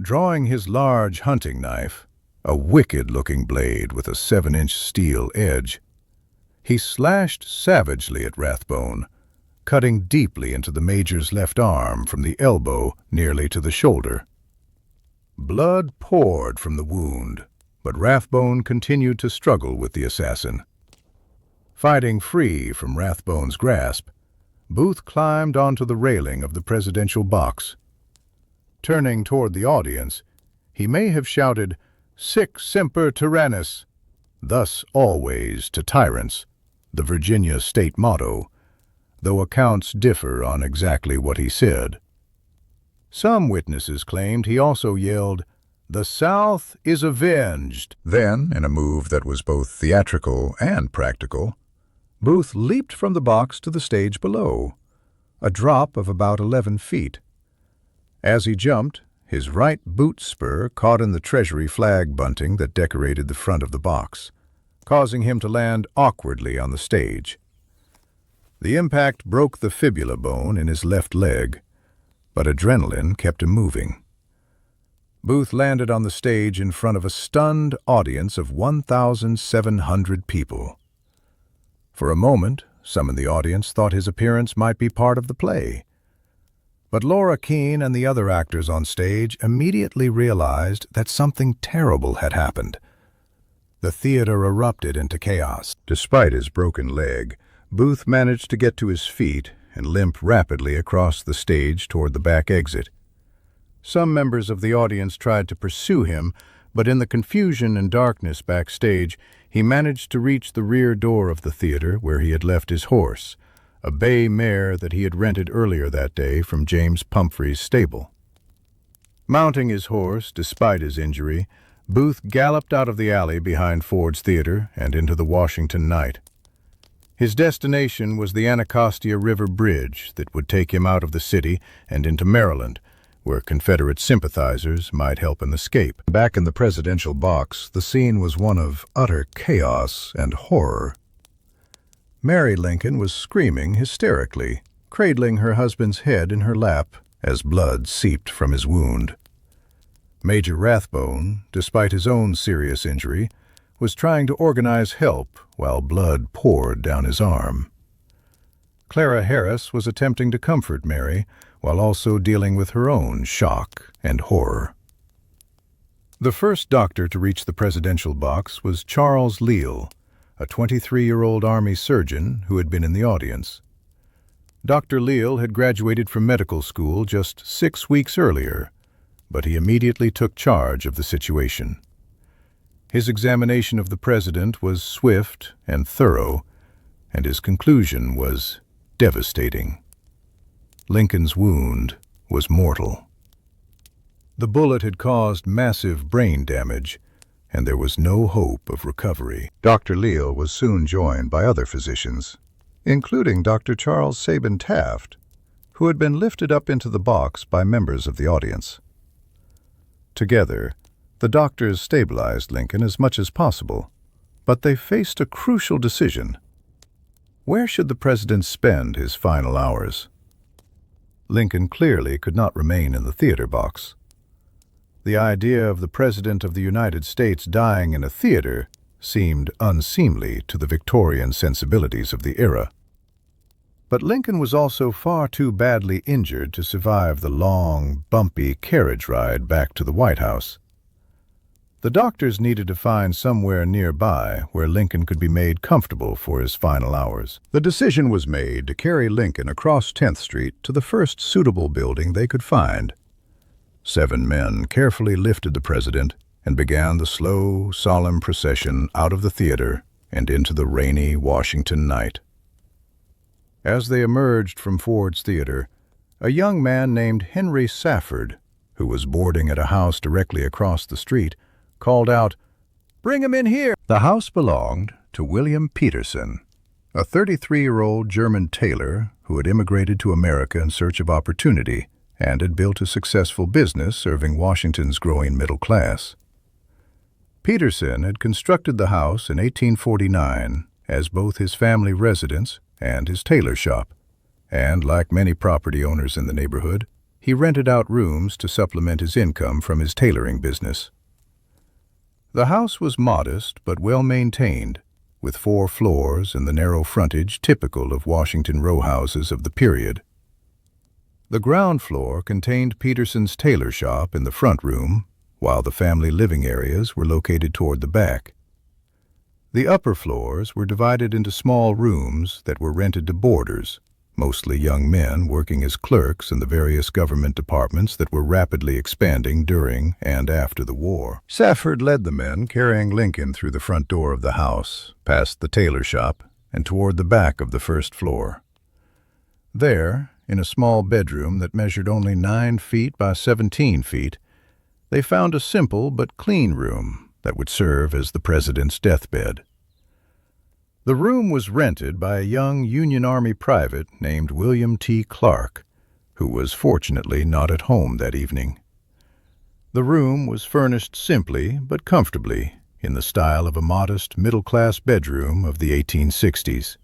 Drawing his large hunting knife, a wicked-looking blade with a 7-inch steel edge, he slashed savagely at Rathbone, cutting deeply into the major's left arm from the elbow nearly to the shoulder. Blood poured from the wound, but Rathbone continued to struggle with the assassin. Fighting free from Rathbone's grasp, Booth climbed onto the railing of the presidential box. Turning toward the audience, he may have shouted, "Sic semper tyrannis," thus always to tyrants, the Virginia state motto, though accounts differ on exactly what he said. Some witnesses claimed he also yelled, "The South is avenged." Then, in a move that was both theatrical and practical, Booth leaped from the box to the stage below, a drop of about 11 feet. As he jumped, his right boot spur caught in the Treasury flag bunting that decorated the front of the box, causing him to land awkwardly on the stage. The impact broke the fibula bone in his left leg, but adrenaline kept him moving. Booth landed on the stage in front of a stunned audience of 1,700 people. For a moment, some in the audience thought his appearance might be part of the play. But Laura Keene and the other actors on stage immediately realized that something terrible had happened. The theater erupted into chaos. Despite his broken leg, Booth managed to get to his feet and limp rapidly across the stage toward the back exit. Some members of the audience tried to pursue him, but in the confusion and darkness backstage, he managed to reach the rear door of the theater where he had left his horse, a bay mare that he had rented earlier that day from James Pumphrey's stable. Mounting his horse, despite his injury, Booth galloped out of the alley behind Ford's Theater and into the Washington night. His destination was the Anacostia River Bridge that would take him out of the city and into Maryland, where Confederate sympathizers might help him escape. Back in the presidential box, the scene was one of utter chaos and horror. Mary Lincoln was screaming hysterically, cradling her husband's head in her lap as blood seeped from his wound. Major Rathbone, despite his own serious injury, was trying to organize help while blood poured down his arm. Clara Harris was attempting to comfort Mary while also dealing with her own shock and horror. The first doctor to reach the presidential box was Charles Leal, a 23-year-old Army surgeon who had been in the audience. Dr. Leal had graduated from medical school just 6 weeks earlier, but he immediately took charge of the situation. His examination of the president was swift and thorough, and his conclusion was devastating. Lincoln's wound was mortal. The bullet had caused massive brain damage, and there was no hope of recovery. Dr. Leal was soon joined by other physicians, including Dr. Charles Sabin Taft, who had been lifted up into the box by members of the audience. Together, the doctors stabilized Lincoln as much as possible, but they faced a crucial decision. Where should the president spend his final hours? Lincoln clearly could not remain in the theater box. The idea of the President of the United States dying in a theater seemed unseemly to the Victorian sensibilities of the era. But Lincoln was also far too badly injured to survive the long, bumpy carriage ride back to the White House. The doctors needed to find somewhere nearby where Lincoln could be made comfortable for his final hours. The decision was made to carry Lincoln across 10th Street to the first suitable building they could find. 7 men carefully lifted the president and began the slow, solemn procession out of the theater and into the rainy Washington night. As they emerged from Ford's Theater, a young man named Henry Safford, who was boarding at a house directly across the street, called out, "Bring him in here!" The house belonged to William Peterson, a 33-year-old German tailor who had immigrated to America in search of opportunity and had built a successful business serving Washington's growing middle class. Peterson had constructed the house in 1849 as both his family residence and his tailor shop, and like many property owners in the neighborhood, he rented out rooms to supplement his income from his tailoring business. The house was modest but well-maintained, with 4 floors and the narrow frontage typical of Washington row houses of the period. The ground floor contained Peterson's tailor shop in the front room, while the family living areas were located toward the back. The upper floors were divided into small rooms that were rented to boarders, mostly young men working as clerks in the various government departments that were rapidly expanding during and after the war. Safford led the men carrying Lincoln through the front door of the house, past the tailor shop, and toward the back of the first floor. There, in a small bedroom that measured only 9 feet by 17 feet, they found a simple but clean room that would serve as the president's deathbed. The room was rented by a young Union Army private named William T. Clark, who was fortunately not at home that evening. The room was furnished simply but comfortably in the style of a modest middle-class bedroom of the 1860s.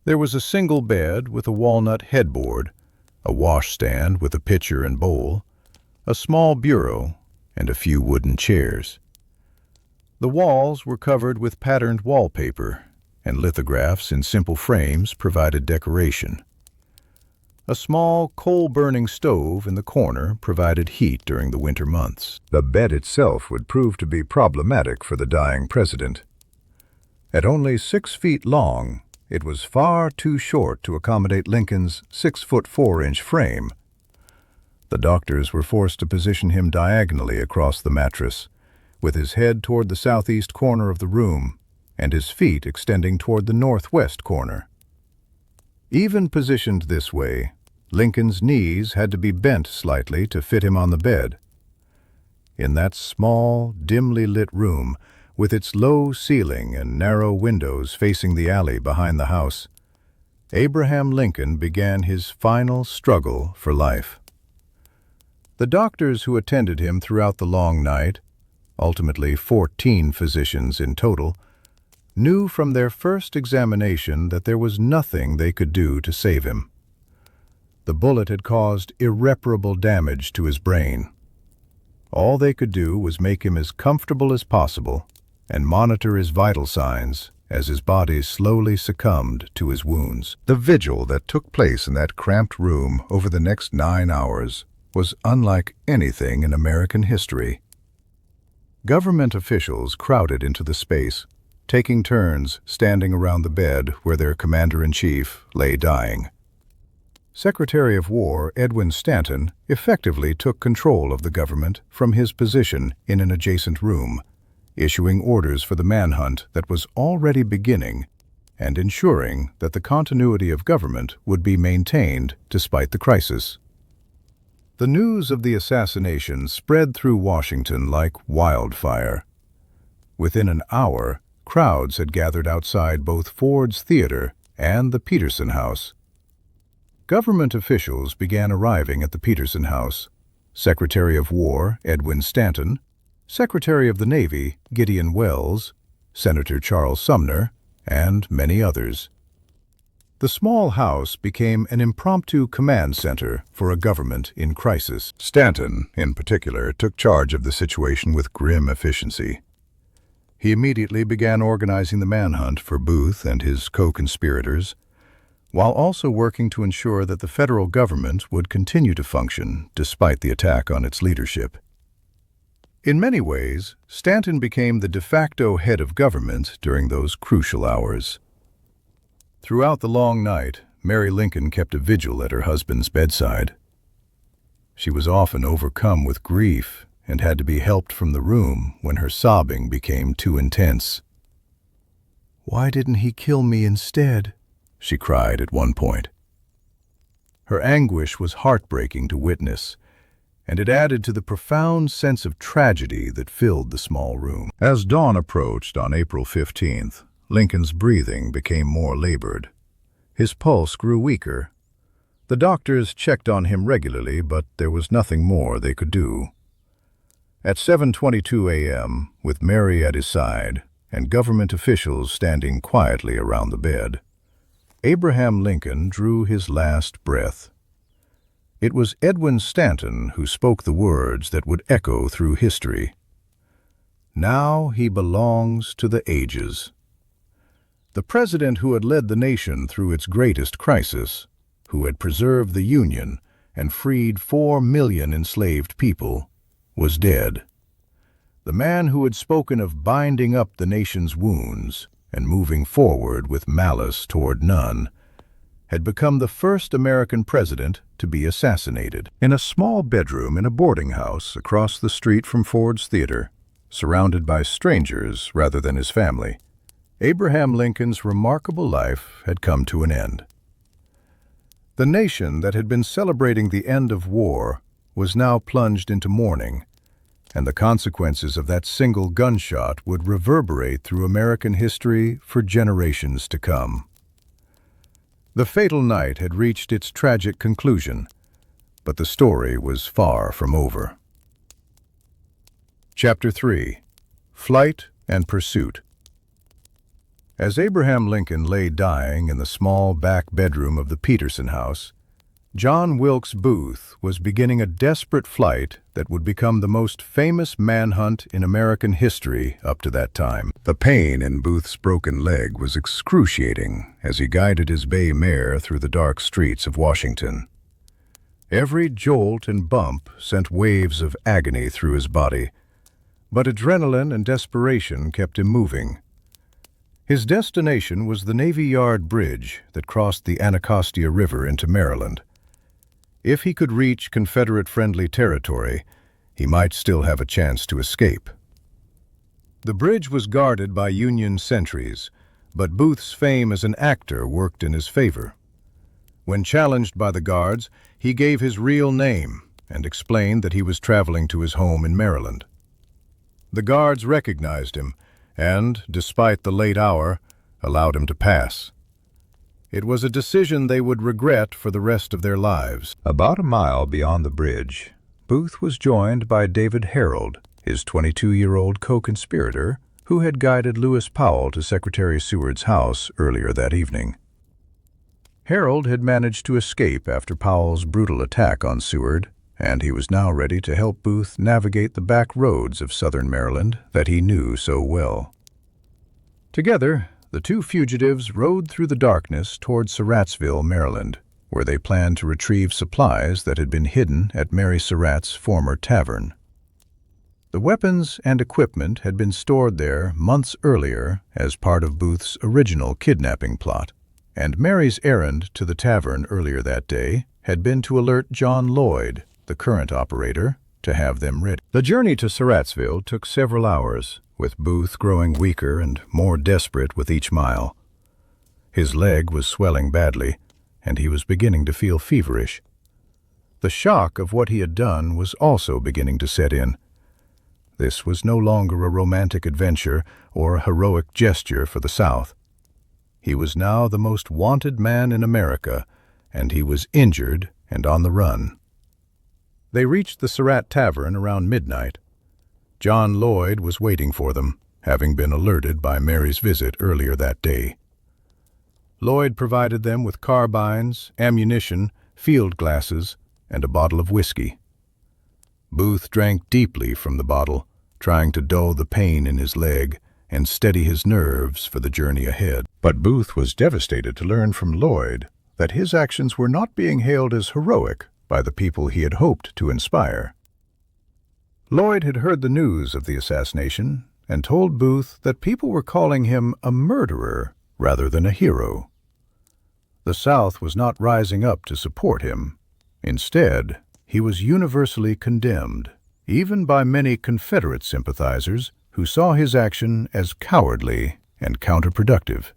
There was a single bed with a walnut headboard, a washstand with a pitcher and bowl, a small bureau, and a few wooden chairs. The walls were covered with patterned wallpaper, and lithographs in simple frames provided decoration. A small coal-burning stove in the corner provided heat during the winter months. The bed itself would prove to be problematic for the dying president. At only 6 feet long, it was far too short to accommodate Lincoln's 6'4" frame. The doctors were forced to position him diagonally across the mattress, with his head toward the southeast corner of the room and his feet extending toward the northwest corner. Even positioned this way, Lincoln's knees had to be bent slightly to fit him on the bed. In that small, dimly lit room, with its low ceiling and narrow windows facing the alley behind the house, Abraham Lincoln began his final struggle for life. The doctors who attended him throughout the long night, ultimately 14 physicians in total, knew from their first examination that there was nothing they could do to save him. The bullet had caused irreparable damage to his brain. All they could do was make him as comfortable as possible and monitor his vital signs as his body slowly succumbed to his wounds. The vigil that took place in that cramped room over the next 9 hours was unlike anything in American history. Government officials crowded into the space, taking turns standing around the bed where their commander-in-chief lay dying. Secretary of War Edwin Stanton effectively took control of the government from his position in an adjacent room, issuing orders for the manhunt that was already beginning and ensuring that the continuity of government would be maintained despite the crisis. The news of the assassination spread through Washington like wildfire. Within an hour, crowds had gathered outside both Ford's Theater and the Peterson House. Government officials began arriving at the Peterson House. Secretary of War Edwin Stanton, Secretary of the Navy Gideon Welles, Senator Charles Sumner, and many others. The small house became an impromptu command center for a government in crisis. Stanton, in particular, took charge of the situation with grim efficiency. He immediately began organizing the manhunt for Booth and his co-conspirators, while also working to ensure that the federal government would continue to function despite the attack on its leadership. In many ways, Stanton became the de facto head of government during those crucial hours. Throughout the long night, Mary Lincoln kept a vigil at her husband's bedside. She was often overcome with grief and had to be helped from the room when her sobbing became too intense. "Why didn't he kill me instead?" she cried at one point. Her anguish was heartbreaking to witness, and it added to the profound sense of tragedy that filled the small room. As dawn approached on April 15th, Lincoln's breathing became more labored. His pulse grew weaker. The doctors checked on him regularly, but there was nothing more they could do. At 7:22 a.m., with Mary at his side and government officials standing quietly around the bed, Abraham Lincoln drew his last breath. It was Edwin Stanton who spoke the words that would echo through history. "Now he belongs to the ages." The president who had led the nation through its greatest crisis, who had preserved the Union and freed 4 million enslaved people, was dead. The man who had spoken of binding up the nation's wounds and moving forward with malice toward none, had become the first American president to be assassinated. In a small bedroom in a boarding house across the street from Ford's Theater, surrounded by strangers rather than his family, Abraham Lincoln's remarkable life had come to an end. The nation that had been celebrating the end of war was now plunged into mourning, and the consequences of that single gunshot would reverberate through American history for generations to come. The fatal night had reached its tragic conclusion, but the story was far from over. Chapter 3: Flight and Pursuit. As Abraham Lincoln lay dying in the small back bedroom of the Peterson House, John Wilkes Booth was beginning a desperate flight that would become the most famous manhunt in American history up to that time. The pain in Booth's broken leg was excruciating as he guided his bay mare through the dark streets of Washington. Every jolt and bump sent waves of agony through his body, but adrenaline and desperation kept him moving. His destination was the Navy Yard Bridge that crossed the Anacostia River into Maryland. If he could reach Confederate-friendly territory, he might still have a chance to escape. The bridge was guarded by Union sentries, but Booth's fame as an actor worked in his favor. When challenged by the guards, he gave his real name and explained that he was traveling to his home in Maryland. The guards recognized him and, despite the late hour, allowed him to pass. It was a decision they would regret for the rest of their lives. About a mile beyond the bridge, Booth was joined by David Harold, his 22-year-old co-conspirator, who had guided Lewis Powell to Secretary Seward's house earlier that evening. Harold had managed to escape after Powell's brutal attack on Seward, and he was now ready to help Booth navigate the back roads of southern Maryland that he knew so well. Together, the two fugitives rode through the darkness toward Surrattsville, Maryland, where they planned to retrieve supplies that had been hidden at Mary Surratt's former tavern. The weapons and equipment had been stored there months earlier as part of Booth's original kidnapping plot, and Mary's errand to the tavern earlier that day had been to alert John Lloyd, the current operator, to have them ready. The journey to Surrattsville took several hours, with Booth growing weaker and more desperate with each mile. His leg was swelling badly, and he was beginning to feel feverish. The shock of what he had done was also beginning to set in. This was no longer a romantic adventure or a heroic gesture for the South. He was now the most wanted man in America, and he was injured and on the run. They reached the Surratt Tavern around midnight. John Lloyd was waiting for them, having been alerted by Mary's visit earlier that day. Lloyd provided them with carbines, ammunition, field glasses, and a bottle of whiskey. Booth drank deeply from the bottle, trying to dull the pain in his leg and steady his nerves for the journey ahead. But Booth was devastated to learn from Lloyd that his actions were not being hailed as heroic by the people he had hoped to inspire. Lloyd had heard the news of the assassination and told Booth that people were calling him a murderer rather than a hero. The South was not rising up to support him. Instead, he was universally condemned, even by many Confederate sympathizers who saw his action as cowardly and counterproductive.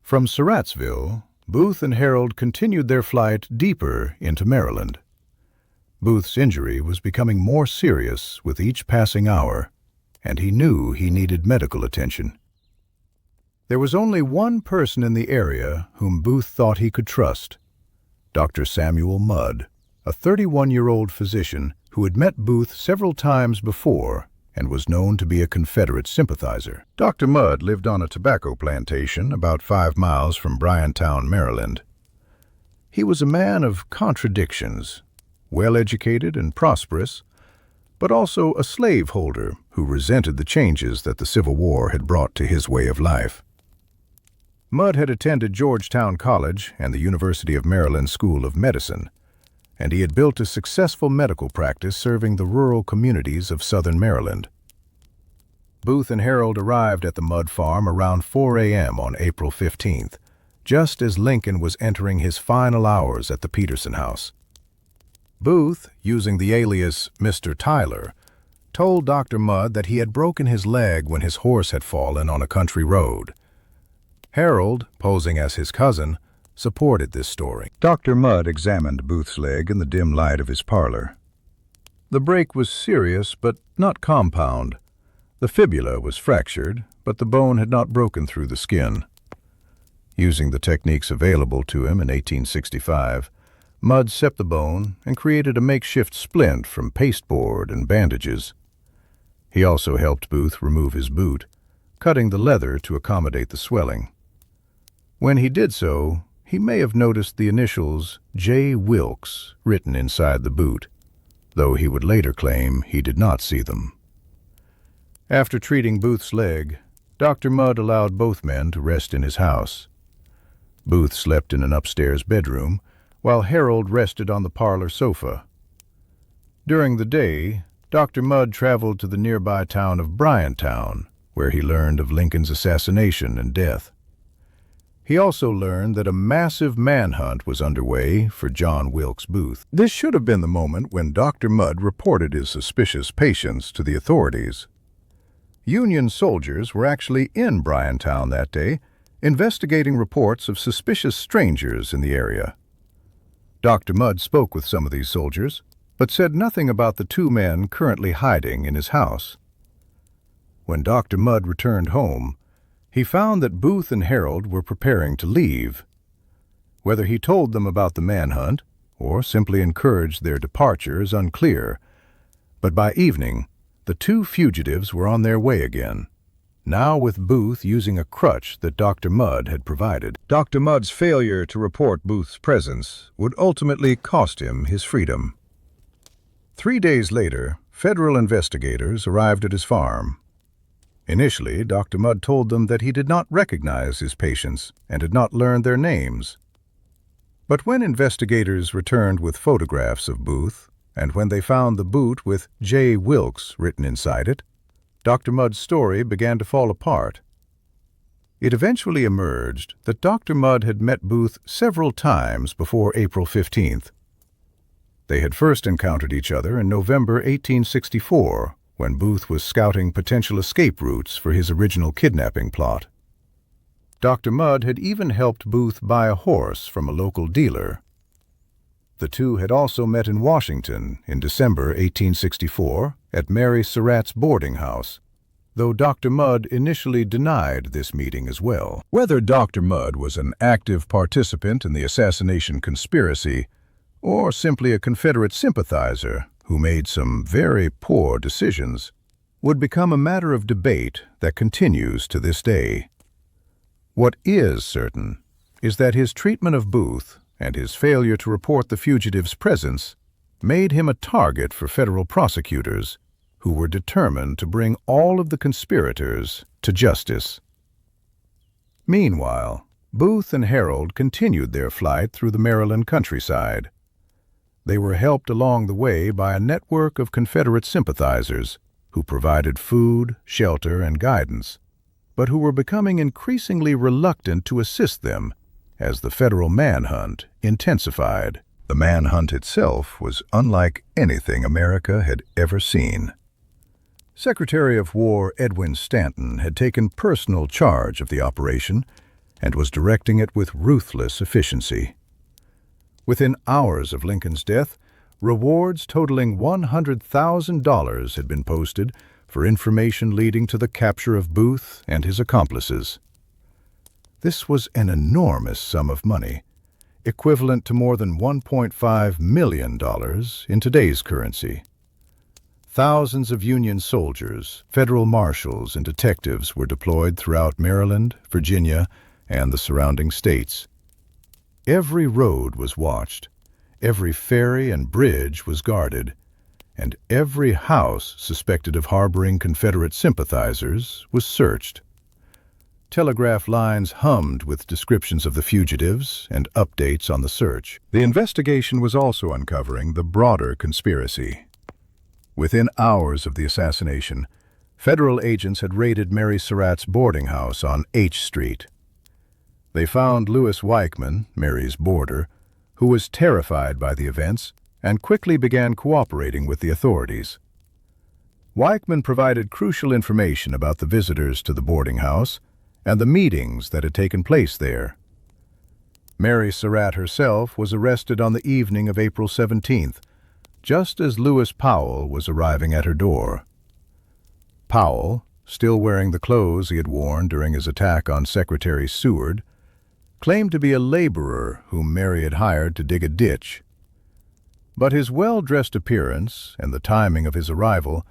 From Surrattsville, Booth and Harold continued their flight deeper into Maryland. Booth's injury was becoming more serious with each passing hour, and he knew he needed medical attention. There was only one person in the area whom Booth thought he could trust, Dr. Samuel Mudd, a 31-year-old physician who had met Booth several times before and was known to be a Confederate sympathizer. Dr. Mudd lived on a tobacco plantation about 5 miles from Bryantown, Maryland. He was a man of contradictions, well-educated and prosperous, but also a slaveholder who resented the changes that the Civil War had brought to his way of life. Mudd had attended Georgetown College and the University of Maryland School of Medicine, and he had built a successful medical practice serving the rural communities of southern Maryland. Booth and Harold arrived at the Mudd farm around 4 a.m. on April 15th, just as Lincoln was entering his final hours at the Peterson house. Booth, using the alias Mr. Tyler, told Dr. Mudd that he had broken his leg when his horse had fallen on a country road. Harold, posing as his cousin, supported this story. Dr. Mudd examined Booth's leg in the dim light of his parlor. The break was serious but not compound. The fibula was fractured, but the bone had not broken through the skin. Using the techniques available to him in 1865, Mudd set the bone and created a makeshift splint from pasteboard and bandages. He also helped Booth remove his boot, cutting the leather to accommodate the swelling. When he did so, he may have noticed the initials J. Wilkes written inside the boot, though he would later claim he did not see them. After treating Booth's leg, Dr. Mudd allowed both men to rest in his house. Booth slept in an upstairs bedroom, while Harold rested on the parlor sofa. During the day, Dr. Mudd traveled to the nearby town of Bryantown, where he learned of Lincoln's assassination and death. He also learned that a massive manhunt was underway for John Wilkes Booth. This should have been the moment when Dr. Mudd reported his suspicious patients to the authorities. Union soldiers were actually in Bryantown that day, investigating reports of suspicious strangers in the area. Dr. Mudd spoke with some of these soldiers, but said nothing about the 2 men currently hiding in his house. When Dr. Mudd returned home, he found that Booth and Harold were preparing to leave. Whether he told them about the manhunt or simply encouraged their departure is unclear, but by evening, the 2 fugitives were on their way again, now with Booth using a crutch that Dr. Mudd had provided. Dr. Mudd's failure to report Booth's presence would ultimately cost him his freedom. 3 days later, federal investigators arrived at his farm. Initially, Dr. Mudd told them that he did not recognize his patients and had not learned their names. But when investigators returned with photographs of Booth and when they found the boot with J. Wilkes written inside it, Dr. Mudd's story began to fall apart. It eventually emerged that Dr. Mudd had met Booth several times before April 15th. They had first encountered each other in November 1864, when Booth was scouting potential escape routes for his original kidnapping plot. Dr. Mudd had even helped Booth buy a horse from a local dealer. The two had also met in Washington in December 1864 at Mary Surratt's boarding house, though Dr. Mudd initially denied this meeting as well. Whether Dr. Mudd was an active participant in the assassination conspiracy or simply a Confederate sympathizer who made some very poor decisions would become a matter of debate that continues to this day. What is certain is that his treatment of Booth and his failure to report the fugitive's presence made him a target for federal prosecutors who were determined to bring all of the conspirators to justice. Meanwhile, Booth and Herold continued their flight through the Maryland countryside. They were helped along the way by a network of Confederate sympathizers who provided food, shelter, and guidance, but who were becoming increasingly reluctant to assist them as the federal manhunt intensified. The manhunt itself was unlike anything America had ever seen. Secretary of War Edwin Stanton had taken personal charge of the operation and was directing it with ruthless efficiency. Within hours of Lincoln's death, rewards totaling $100,000 had been posted for information leading to the capture of Booth and his accomplices. This was an enormous sum of money, equivalent to more than $1.5 million in today's currency. Thousands of Union soldiers, federal marshals, and detectives were deployed throughout Maryland, Virginia, and the surrounding states. Every road was watched, every ferry and bridge was guarded, and every house suspected of harboring Confederate sympathizers was searched. Telegraph lines hummed with descriptions of the fugitives and updates on the search. The investigation was also uncovering the broader conspiracy. Within hours of the assassination, federal agents had raided Mary Surratt's boarding house on H Street. They found Lewis Weichman, Mary's boarder, who was terrified by the events and quickly began cooperating with the authorities. Weichman provided crucial information about the visitors to the boarding house and the meetings that had taken place there. Mary Surratt herself was arrested on the evening of April 17th, just as Lewis Powell was arriving at her door. Powell, still wearing the clothes he had worn during his attack on Secretary Seward, claimed to be a laborer whom Mary had hired to dig a ditch. But his well-dressed appearance and the timing of his arrival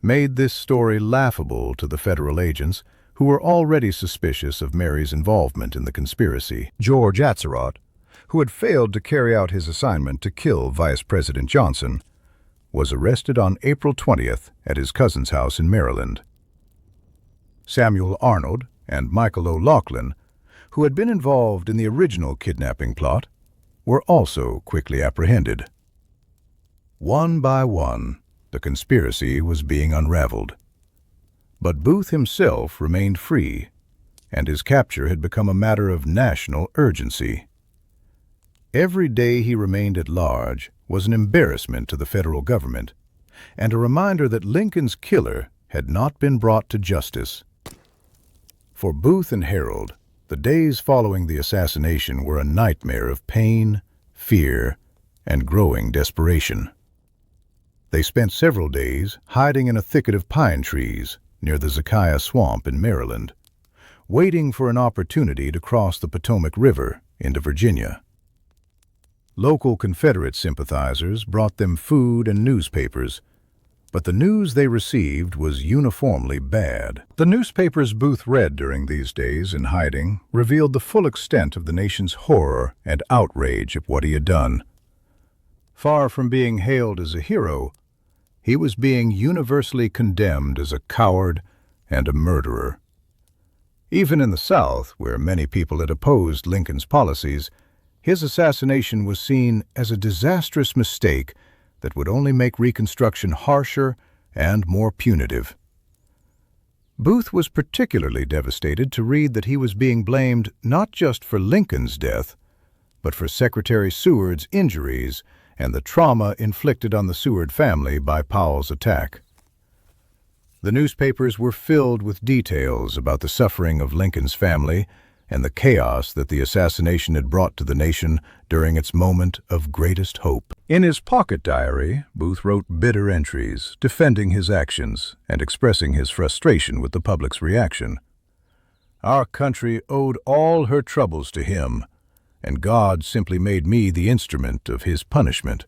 made this story laughable to the federal agents who were already suspicious of Mary's involvement in the conspiracy. George Atzerodt, who had failed to carry out his assignment to kill Vice President Johnson, was arrested on April 20th at his cousin's house in Maryland. Samuel Arnold and Michael O'Loughlin, who had been involved in the original kidnapping plot, were also quickly apprehended. One by one, the conspiracy was being unraveled. But Booth himself remained free, and his capture had become a matter of national urgency. Every day he remained at large was an embarrassment to the federal government, and a reminder that Lincoln's killer had not been brought to justice. For Booth and Herold, the days following the assassination were a nightmare of pain, fear, and growing desperation. They spent several days hiding in a thicket of pine trees near the Zakiah Swamp in Maryland, waiting for an opportunity to cross the Potomac River into Virginia. Local Confederate sympathizers brought them food and newspapers, but the news they received was uniformly bad. The newspapers Booth read during these days in hiding revealed the full extent of the nation's horror and outrage at what he had done. Far from being hailed as a hero, he was being universally condemned as a coward and a murderer. Even in the South, where many people had opposed Lincoln's policies, his assassination was seen as a disastrous mistake that would only make Reconstruction harsher and more punitive. Booth was particularly devastated to read that he was being blamed not just for Lincoln's death, but for Secretary Seward's injuries and the trauma inflicted on the Seward family by Powell's attack. The newspapers were filled with details about the suffering of Lincoln's family and the chaos that the assassination had brought to the nation during its moment of greatest hope. In his pocket diary, Booth wrote bitter entries, defending his actions and expressing his frustration with the public's reaction. Our country owed all her troubles to him, and God simply made me the instrument of his punishment.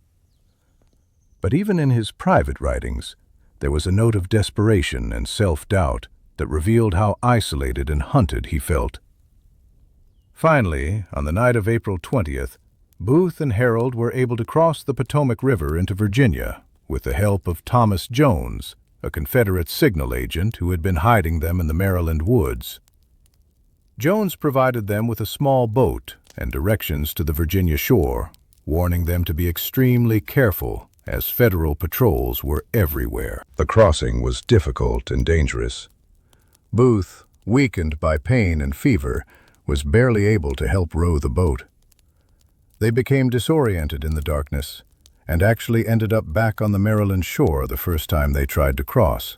But even in his private writings, there was a note of desperation and self-doubt that revealed how isolated and hunted he felt. Finally, on the night of April 20th, Booth and Herold were able to cross the Potomac River into Virginia with the help of Thomas Jones, a Confederate signal agent who had been hiding them in the Maryland woods. Jones provided them with a small boat and directions to the Virginia shore, warning them to be extremely careful as Federal patrols were everywhere. The crossing was difficult and dangerous. Booth, weakened by pain and fever, was barely able to help row the boat. They became disoriented in the darkness and actually ended up back on the Maryland shore the first time they tried to cross.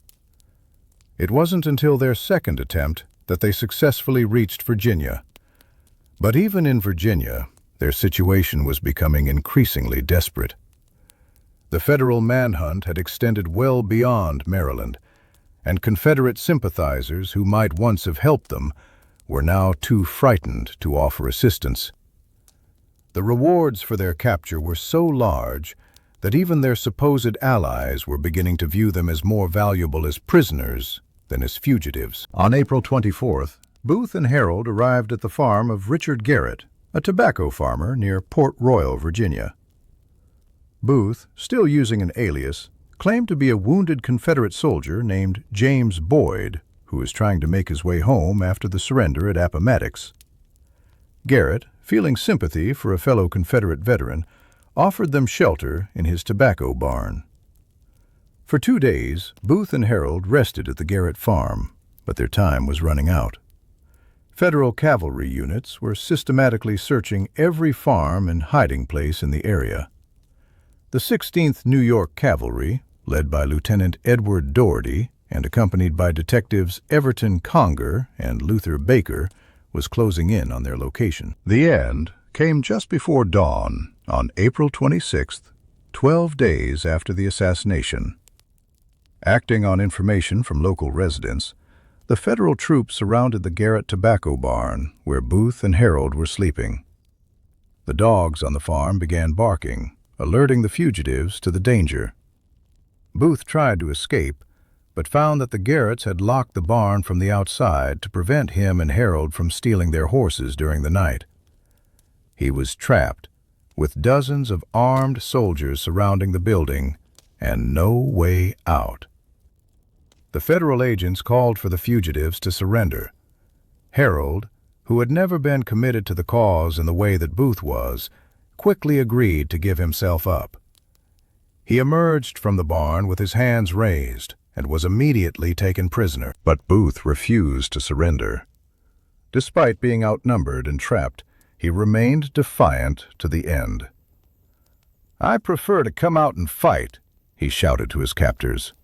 It wasn't until their second attempt that they successfully reached Virginia. But even in Virginia, their situation was becoming increasingly desperate. The Federal manhunt had extended well beyond Maryland, and Confederate sympathizers who might once have helped them were now too frightened to offer assistance. The rewards for their capture were so large that even their supposed allies were beginning to view them as more valuable as prisoners than as fugitives. On April 24th, Booth and Herold arrived at the farm of Richard Garrett, a tobacco farmer near Port Royal, Virginia. Booth, still using an alias, claimed to be a wounded Confederate soldier named James Boyd, who was trying to make his way home after the surrender at Appomattox. Garrett, feeling sympathy for a fellow Confederate veteran, offered them shelter in his tobacco barn. For 2 days, Booth and Herold rested at the Garrett farm, but their time was running out. Federal cavalry units were systematically searching every farm and hiding place in the area. The 16th New York Cavalry, led by Lieutenant Edward Doherty and accompanied by detectives Everton Conger and Luther Baker, was closing in on their location. The end came just before dawn on April 26th, 12 days after the assassination. Acting on information from local residents, the Federal troops surrounded the Garrett tobacco barn where Booth and Herold were sleeping. The dogs on the farm began barking, alerting the fugitives to the danger. Booth tried to escape, but found that the Garretts had locked the barn from the outside to prevent him and Herold from stealing their horses during the night. He was trapped, with dozens of armed soldiers surrounding the building, and no way out. The Federal agents called for the fugitives to surrender. Herold, who had never been committed to the cause in the way that Booth was, quickly agreed to give himself up. He emerged from the barn with his hands raised and was immediately taken prisoner. But Booth refused to surrender. Despite being outnumbered and trapped, he remained defiant to the end. "I prefer to come out and fight," he shouted to his captors.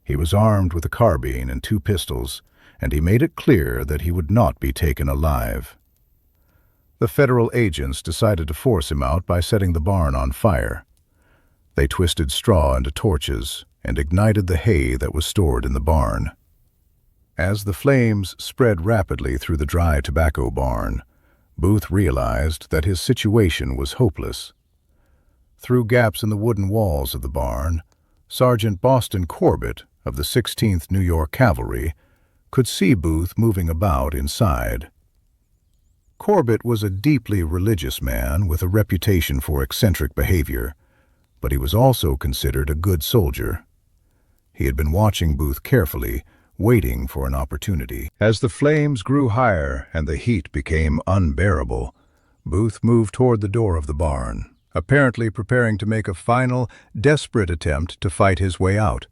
He was armed with a carbine and 2 pistols, and he made it clear that he would not be taken alive. The Federal agents decided to force him out by setting the barn on fire. They twisted straw into torches and ignited the hay that was stored in the barn. As the flames spread rapidly through the dry tobacco barn, Booth realized that his situation was hopeless. Through gaps in the wooden walls of the barn, Sergeant Boston Corbett of the 16th New York Cavalry could see Booth moving about inside. Corbett was a deeply religious man with a reputation for eccentric behavior, but he was also considered a good soldier. He had been watching Booth carefully, waiting for an opportunity. As the flames grew higher and the heat became unbearable, Booth moved toward the door of the barn, apparently preparing to make a final, desperate attempt to fight his way out.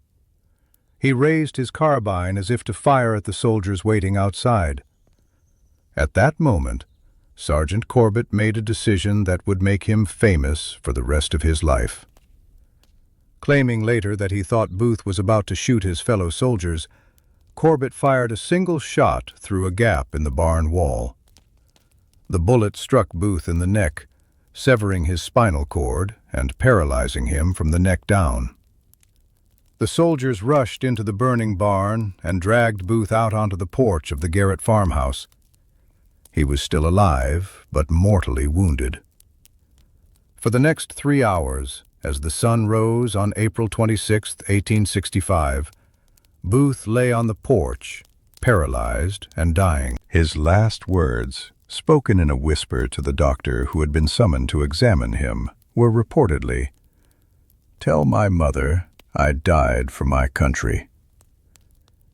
He raised his carbine as if to fire at the soldiers waiting outside. At that moment, Sergeant Corbett made a decision that would make him famous for the rest of his life. Claiming later that he thought Booth was about to shoot his fellow soldiers, Corbett fired a single shot through a gap in the barn wall. The bullet struck Booth in the neck, severing his spinal cord and paralyzing him from the neck down. The soldiers rushed into the burning barn and dragged Booth out onto the porch of the Garrett farmhouse. He was still alive, but mortally wounded. For the next 3 hours, as the sun rose on April 26, 1865, Booth lay on the porch, paralyzed and dying. His last words, spoken in a whisper to the doctor who had been summoned to examine him, were reportedly, "Tell my mother I died for my country."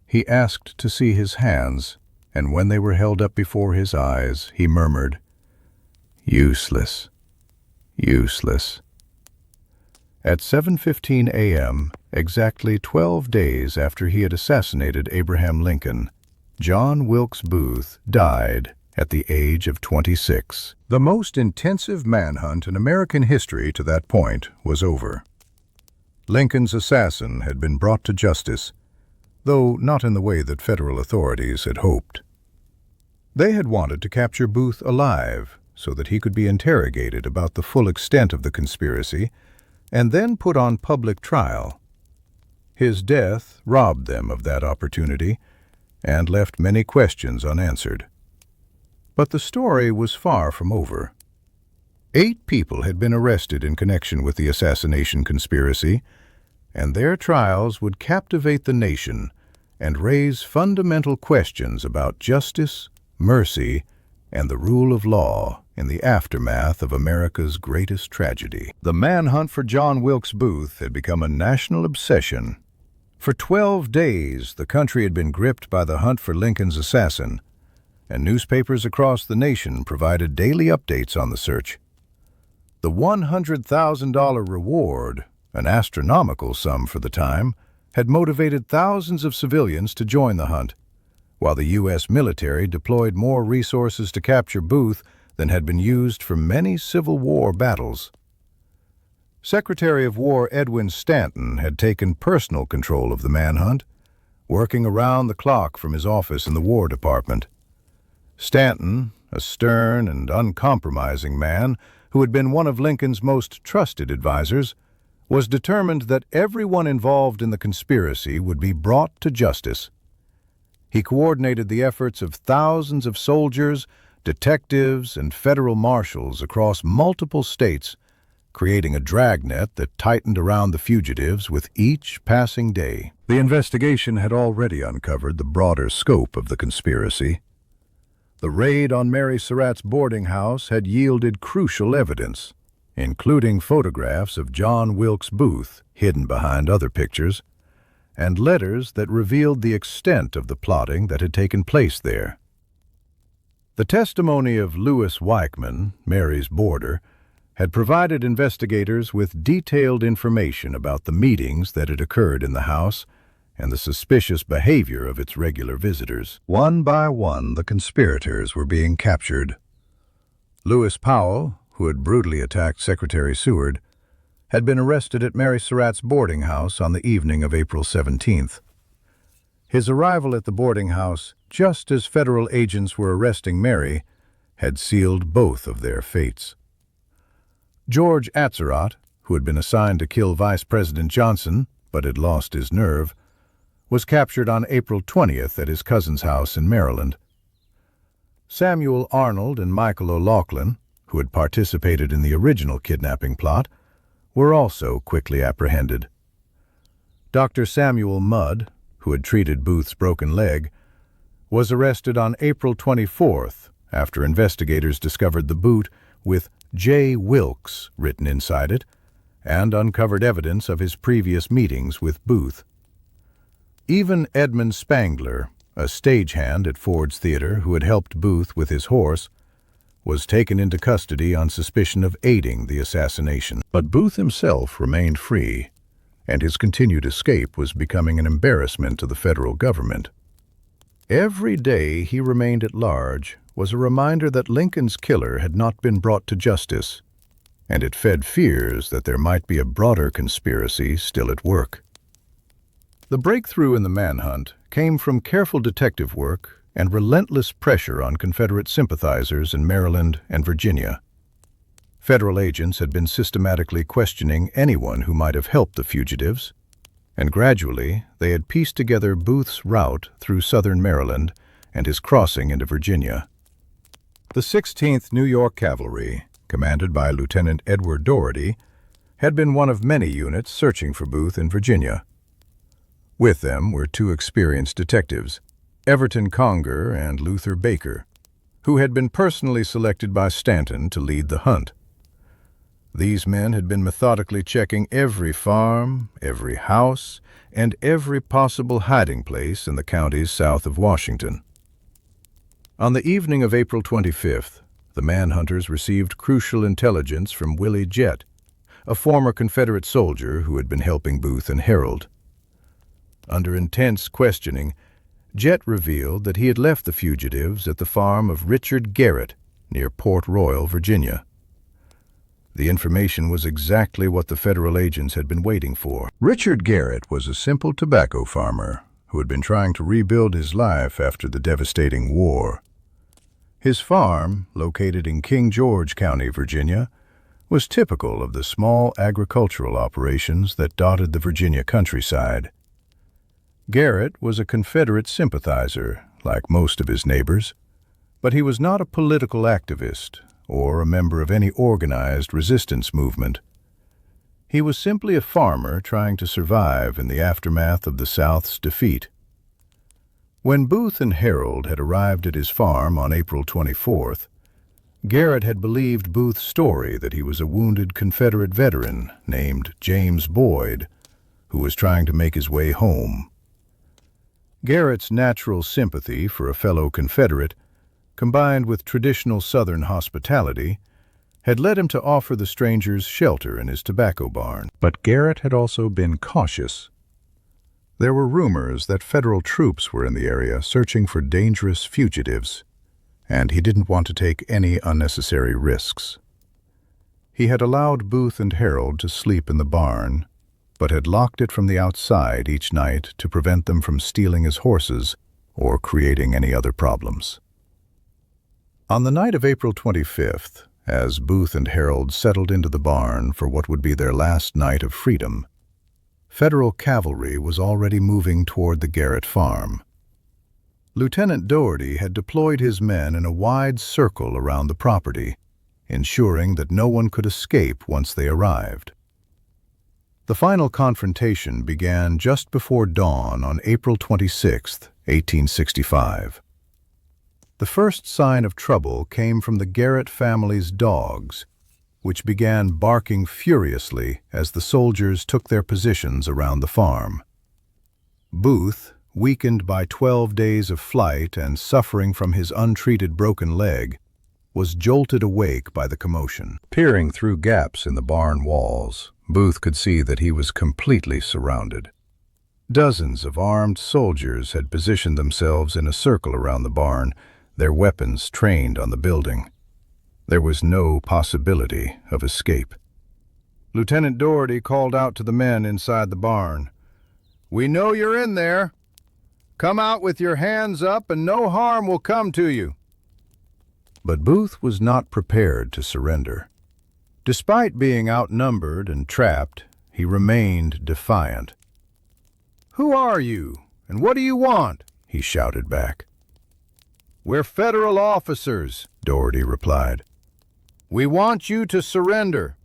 He asked to see his hands, and when they were held up before his eyes, he murmured, "Useless, useless." At 7:15 a.m., exactly 12 days after he had assassinated Abraham Lincoln, John Wilkes Booth died at the age of 26. The most intensive manhunt in American history to that point was over. Lincoln's assassin had been brought to justice, though not in the way that federal authorities had hoped. They had wanted to capture Booth alive so that he could be interrogated about the full extent of the conspiracy and then put on public trial. His death robbed them of that opportunity and left many questions unanswered. But the story was far from over. 8 people had been arrested in connection with the assassination conspiracy, and their trials would captivate the nation and raise fundamental questions about justice, mercy, and the rule of law in the aftermath of America's greatest tragedy. The manhunt for John Wilkes Booth had become a national obsession. For 12 days, the country had been gripped by the hunt for Lincoln's assassin, and newspapers across the nation provided daily updates on the search. The $100,000 reward, an astronomical sum for the time, had motivated thousands of civilians to join the hunt, while the U.S. military deployed more resources to capture Booth than had been used for many Civil War battles. Secretary of War Edwin Stanton had taken personal control of the manhunt, working around the clock from his office in the War Department. Stanton, a stern and uncompromising man who had been one of Lincoln's most trusted advisers, was determined that everyone involved in the conspiracy would be brought to justice. He coordinated the efforts of thousands of soldiers, detectives, and federal marshals across multiple states, creating a dragnet that tightened around the fugitives with each passing day. The investigation had already uncovered the broader scope of the conspiracy. The raid on Mary Surratt's boarding house had yielded crucial evidence, including photographs of John Wilkes Booth hidden behind other pictures, and letters that revealed the extent of the plotting that had taken place there. The testimony of Louis Weichman, Mary's boarder, had provided investigators with detailed information about the meetings that had occurred in the house and the suspicious behavior of its regular visitors. One by one, the conspirators were being captured. Lewis Powell, who had brutally attacked Secretary Seward, had been arrested at Mary Surratt's boarding house on the evening of April 17th. His arrival at the boarding house, just as federal agents were arresting Mary, had sealed both of their fates. George Atzerodt, who had been assigned to kill Vice President Johnson but had lost his nerve, was captured on April 20th at his cousin's house in Maryland. Samuel Arnold and Michael O'Loughlin, who had participated in the original kidnapping plot, were also quickly apprehended. Dr. Samuel Mudd, who had treated Booth's broken leg, was arrested on April 24th after investigators discovered the boot with J. Wilkes written inside it and uncovered evidence of his previous meetings with Booth. Even Edmund Spangler, a stagehand at Ford's Theater who had helped Booth with his horse, was taken into custody on suspicion of aiding the assassination. But Booth himself remained free, and his continued escape was becoming an embarrassment to the federal government. Every day he remained at large was a reminder that Lincoln's killer had not been brought to justice, and it fed fears that there might be a broader conspiracy still at work. The breakthrough in the manhunt came from careful detective work and relentless pressure on Confederate sympathizers in Maryland and Virginia. Federal agents had been systematically questioning anyone who might have helped the fugitives, and gradually they had pieced together Booth's route through southern Maryland and his crossing into Virginia. The 16th New York Cavalry, commanded by Lieutenant Edward Dougherty, had been one of many units searching for Booth in Virginia. With them were two experienced detectives, Everton Conger and Luther Baker, who had been personally selected by Stanton to lead the hunt. These men had been methodically checking every farm, every house, and every possible hiding place in the counties south of Washington. On the evening of April 25th, the manhunters received crucial intelligence from Willie Jett, a former Confederate soldier who had been helping Booth and Harold. Under intense questioning, Jett revealed that he had left the fugitives at the farm of Richard Garrett near Port Royal, Virginia. The information was exactly what the federal agents had been waiting for. Richard Garrett was a simple tobacco farmer who had been trying to rebuild his life after the devastating war. His farm, located in King George County, Virginia, was typical of the small agricultural operations that dotted the Virginia countryside. Garrett was a Confederate sympathizer, like most of his neighbors, but he was not a political activist or a member of any organized resistance movement. He was simply a farmer trying to survive in the aftermath of the South's defeat. When Booth and Harold had arrived at his farm on April 24th, Garrett had believed Booth's story that he was a wounded Confederate veteran named James Boyd, who was trying to make his way home. Garrett's natural sympathy for a fellow Confederate, combined with traditional Southern hospitality, had led him to offer the strangers shelter in his tobacco barn. But Garrett had also been cautious. There were rumors that federal troops were in the area searching for dangerous fugitives, and he didn't want to take any unnecessary risks. He had allowed Booth and Harold to sleep in the barn, but had locked it from the outside each night to prevent them from stealing his horses or creating any other problems. On the night of April 25th, as Booth and Harold settled into the barn for what would be their last night of freedom, federal cavalry was already moving toward the Garrett farm. Lieutenant Dougherty had deployed his men in a wide circle around the property, ensuring that no one could escape once they arrived. The final confrontation began just before dawn on April 26, 1865. The first sign of trouble came from the Garrett family's dogs, which began barking furiously as the soldiers took their positions around the farm. Booth, weakened by 12 days of flight and suffering from his untreated broken leg, was jolted awake by the commotion. Peering through gaps in the barn walls, Booth could see that he was completely surrounded. Dozens of armed soldiers had positioned themselves in a circle around the barn, their weapons trained on the building. There was no possibility of escape. Lieutenant Dougherty called out to the men inside the barn, "We know you're in there. Come out with your hands up and no harm will come to you." But Booth was not prepared to surrender. Despite being outnumbered and trapped, he remained defiant. "Who are you, and what do you want?" he shouted back. "We're federal officers," Dougherty replied. "We want you to surrender."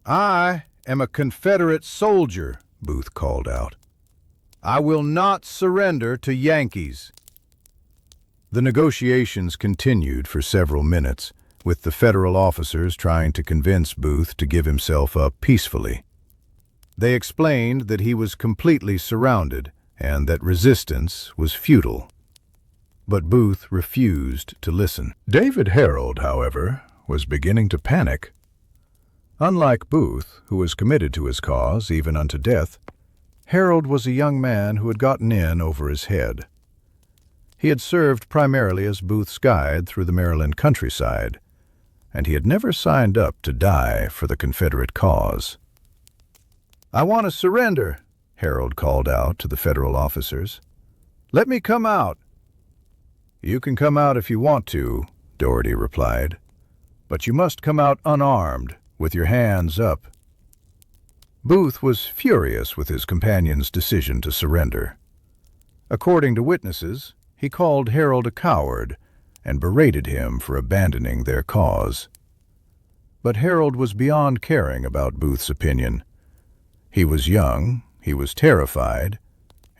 "I am a Confederate soldier," Booth called out. "I will not surrender to Yankees." The negotiations continued for several minutes, with the federal officers trying to convince Booth to give himself up peacefully. They explained that he was completely surrounded and that resistance was futile. But Booth refused to listen. David Harold, however, was beginning to panic. Unlike Booth, who was committed to his cause even unto death, Harold was a young man who had gotten in over his head. He had served primarily as Booth's guide through the Maryland countryside, and he had never signed up to die for the Confederate cause. "I want to surrender," Harold called out to the Federal officers. "Let me come out." "You can come out if you want to," Doherty replied, "but you must come out unarmed, with your hands up." Booth was furious with his companion's decision to surrender. According to witnesses, he called Harold a coward and berated him for abandoning their cause. But Harold was beyond caring about Booth's opinion. He was young, he was terrified,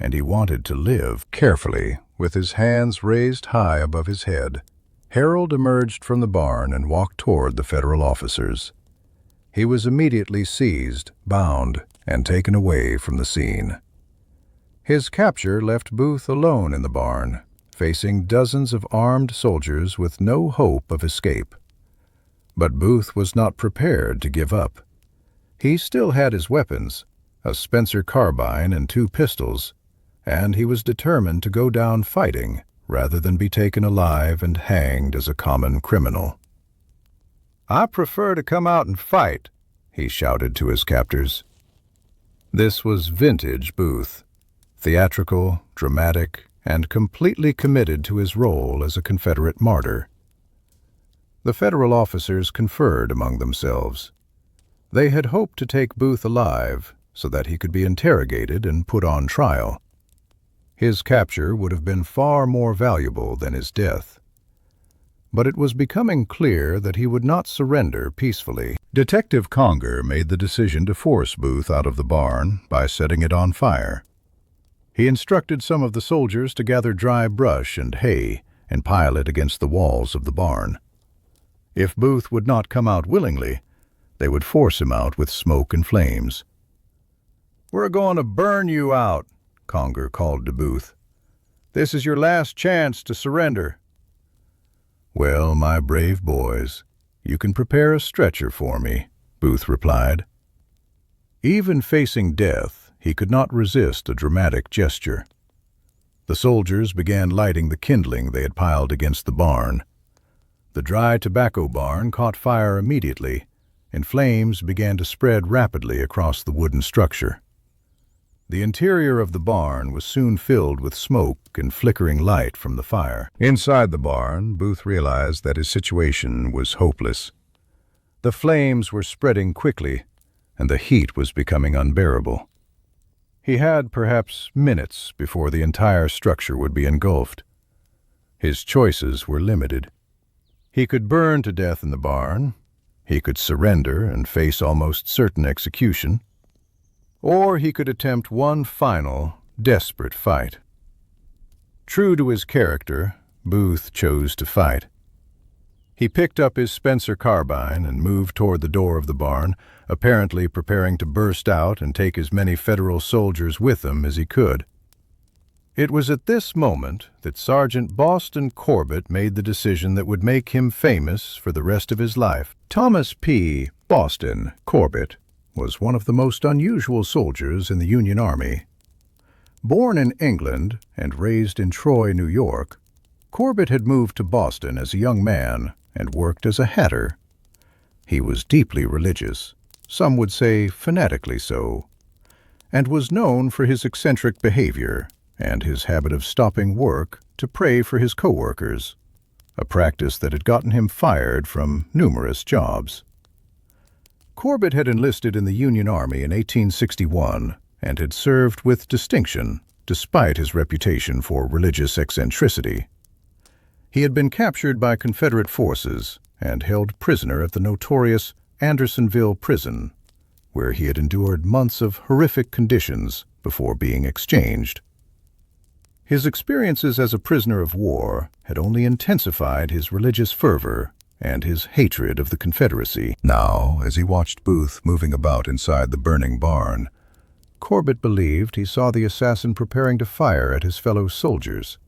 and he wanted to live. Carefully, with his hands raised high above his head, Harold emerged from the barn and walked toward the Federal officers. He was immediately seized, bound, and taken away from the scene. His capture left Booth alone in the barn, facing dozens of armed soldiers with no hope of escape. But Booth was not prepared to give up. He still had his weapons, a Spencer carbine and 2 pistols, and he was determined to go down fighting rather than be taken alive and hanged as a common criminal. "I prefer to come out and fight," he shouted to his captors. This was vintage Booth, theatrical, dramatic, and completely committed to his role as a Confederate martyr. The Federal officers conferred among themselves. They had hoped to take Booth alive so that he could be interrogated and put on trial. His capture would have been far more valuable than his death. But it was becoming clear that he would not surrender peacefully. Detective Conger made the decision to force Booth out of the barn by setting it on fire. He instructed some of the soldiers to gather dry brush and hay and pile it against the walls of the barn. If Booth would not come out willingly, they would force him out with smoke and flames. "We're going to burn you out," Conger called to Booth. "This is your last chance to surrender." "Well, my brave boys, you can prepare a stretcher for me," Booth replied. Even facing death, he could not resist a dramatic gesture. The soldiers began lighting the kindling they had piled against the barn. The dry tobacco barn caught fire immediately, and flames began to spread rapidly across the wooden structure. The interior of the barn was soon filled with smoke and flickering light from the fire. Inside the barn, Booth realized that his situation was hopeless. The flames were spreading quickly, and the heat was becoming unbearable. He had perhaps minutes before the entire structure would be engulfed. His choices were limited. He could burn to death in the barn, he could surrender and face almost certain execution, or he could attempt one final, desperate fight. True to his character, Booth chose to fight. He picked up his Spencer carbine and moved toward the door of the barn, apparently preparing to burst out and take as many Federal soldiers with him as he could. It was at this moment that Sergeant Boston Corbett made the decision that would make him famous for the rest of his life. Thomas P. Boston Corbett was one of the most unusual soldiers in the Union Army. Born in England and raised in Troy, New York, Corbett had moved to Boston as a young man and worked as a hatter. He was deeply religious, some would say fanatically so, and was known for his eccentric behavior and his habit of stopping work to pray for his co-workers, a practice that had gotten him fired from numerous jobs. Corbett had enlisted in the Union Army in 1861 and had served with distinction despite his reputation for religious eccentricity. He had been captured by Confederate forces and held prisoner at the notorious Andersonville prison, where he had endured months of horrific conditions before being exchanged. His experiences as a prisoner of war had only intensified his religious fervor and his hatred of the Confederacy. Now, as he watched Booth moving about inside the burning barn, Corbett believed he saw the assassin preparing to fire at his fellow soldiers.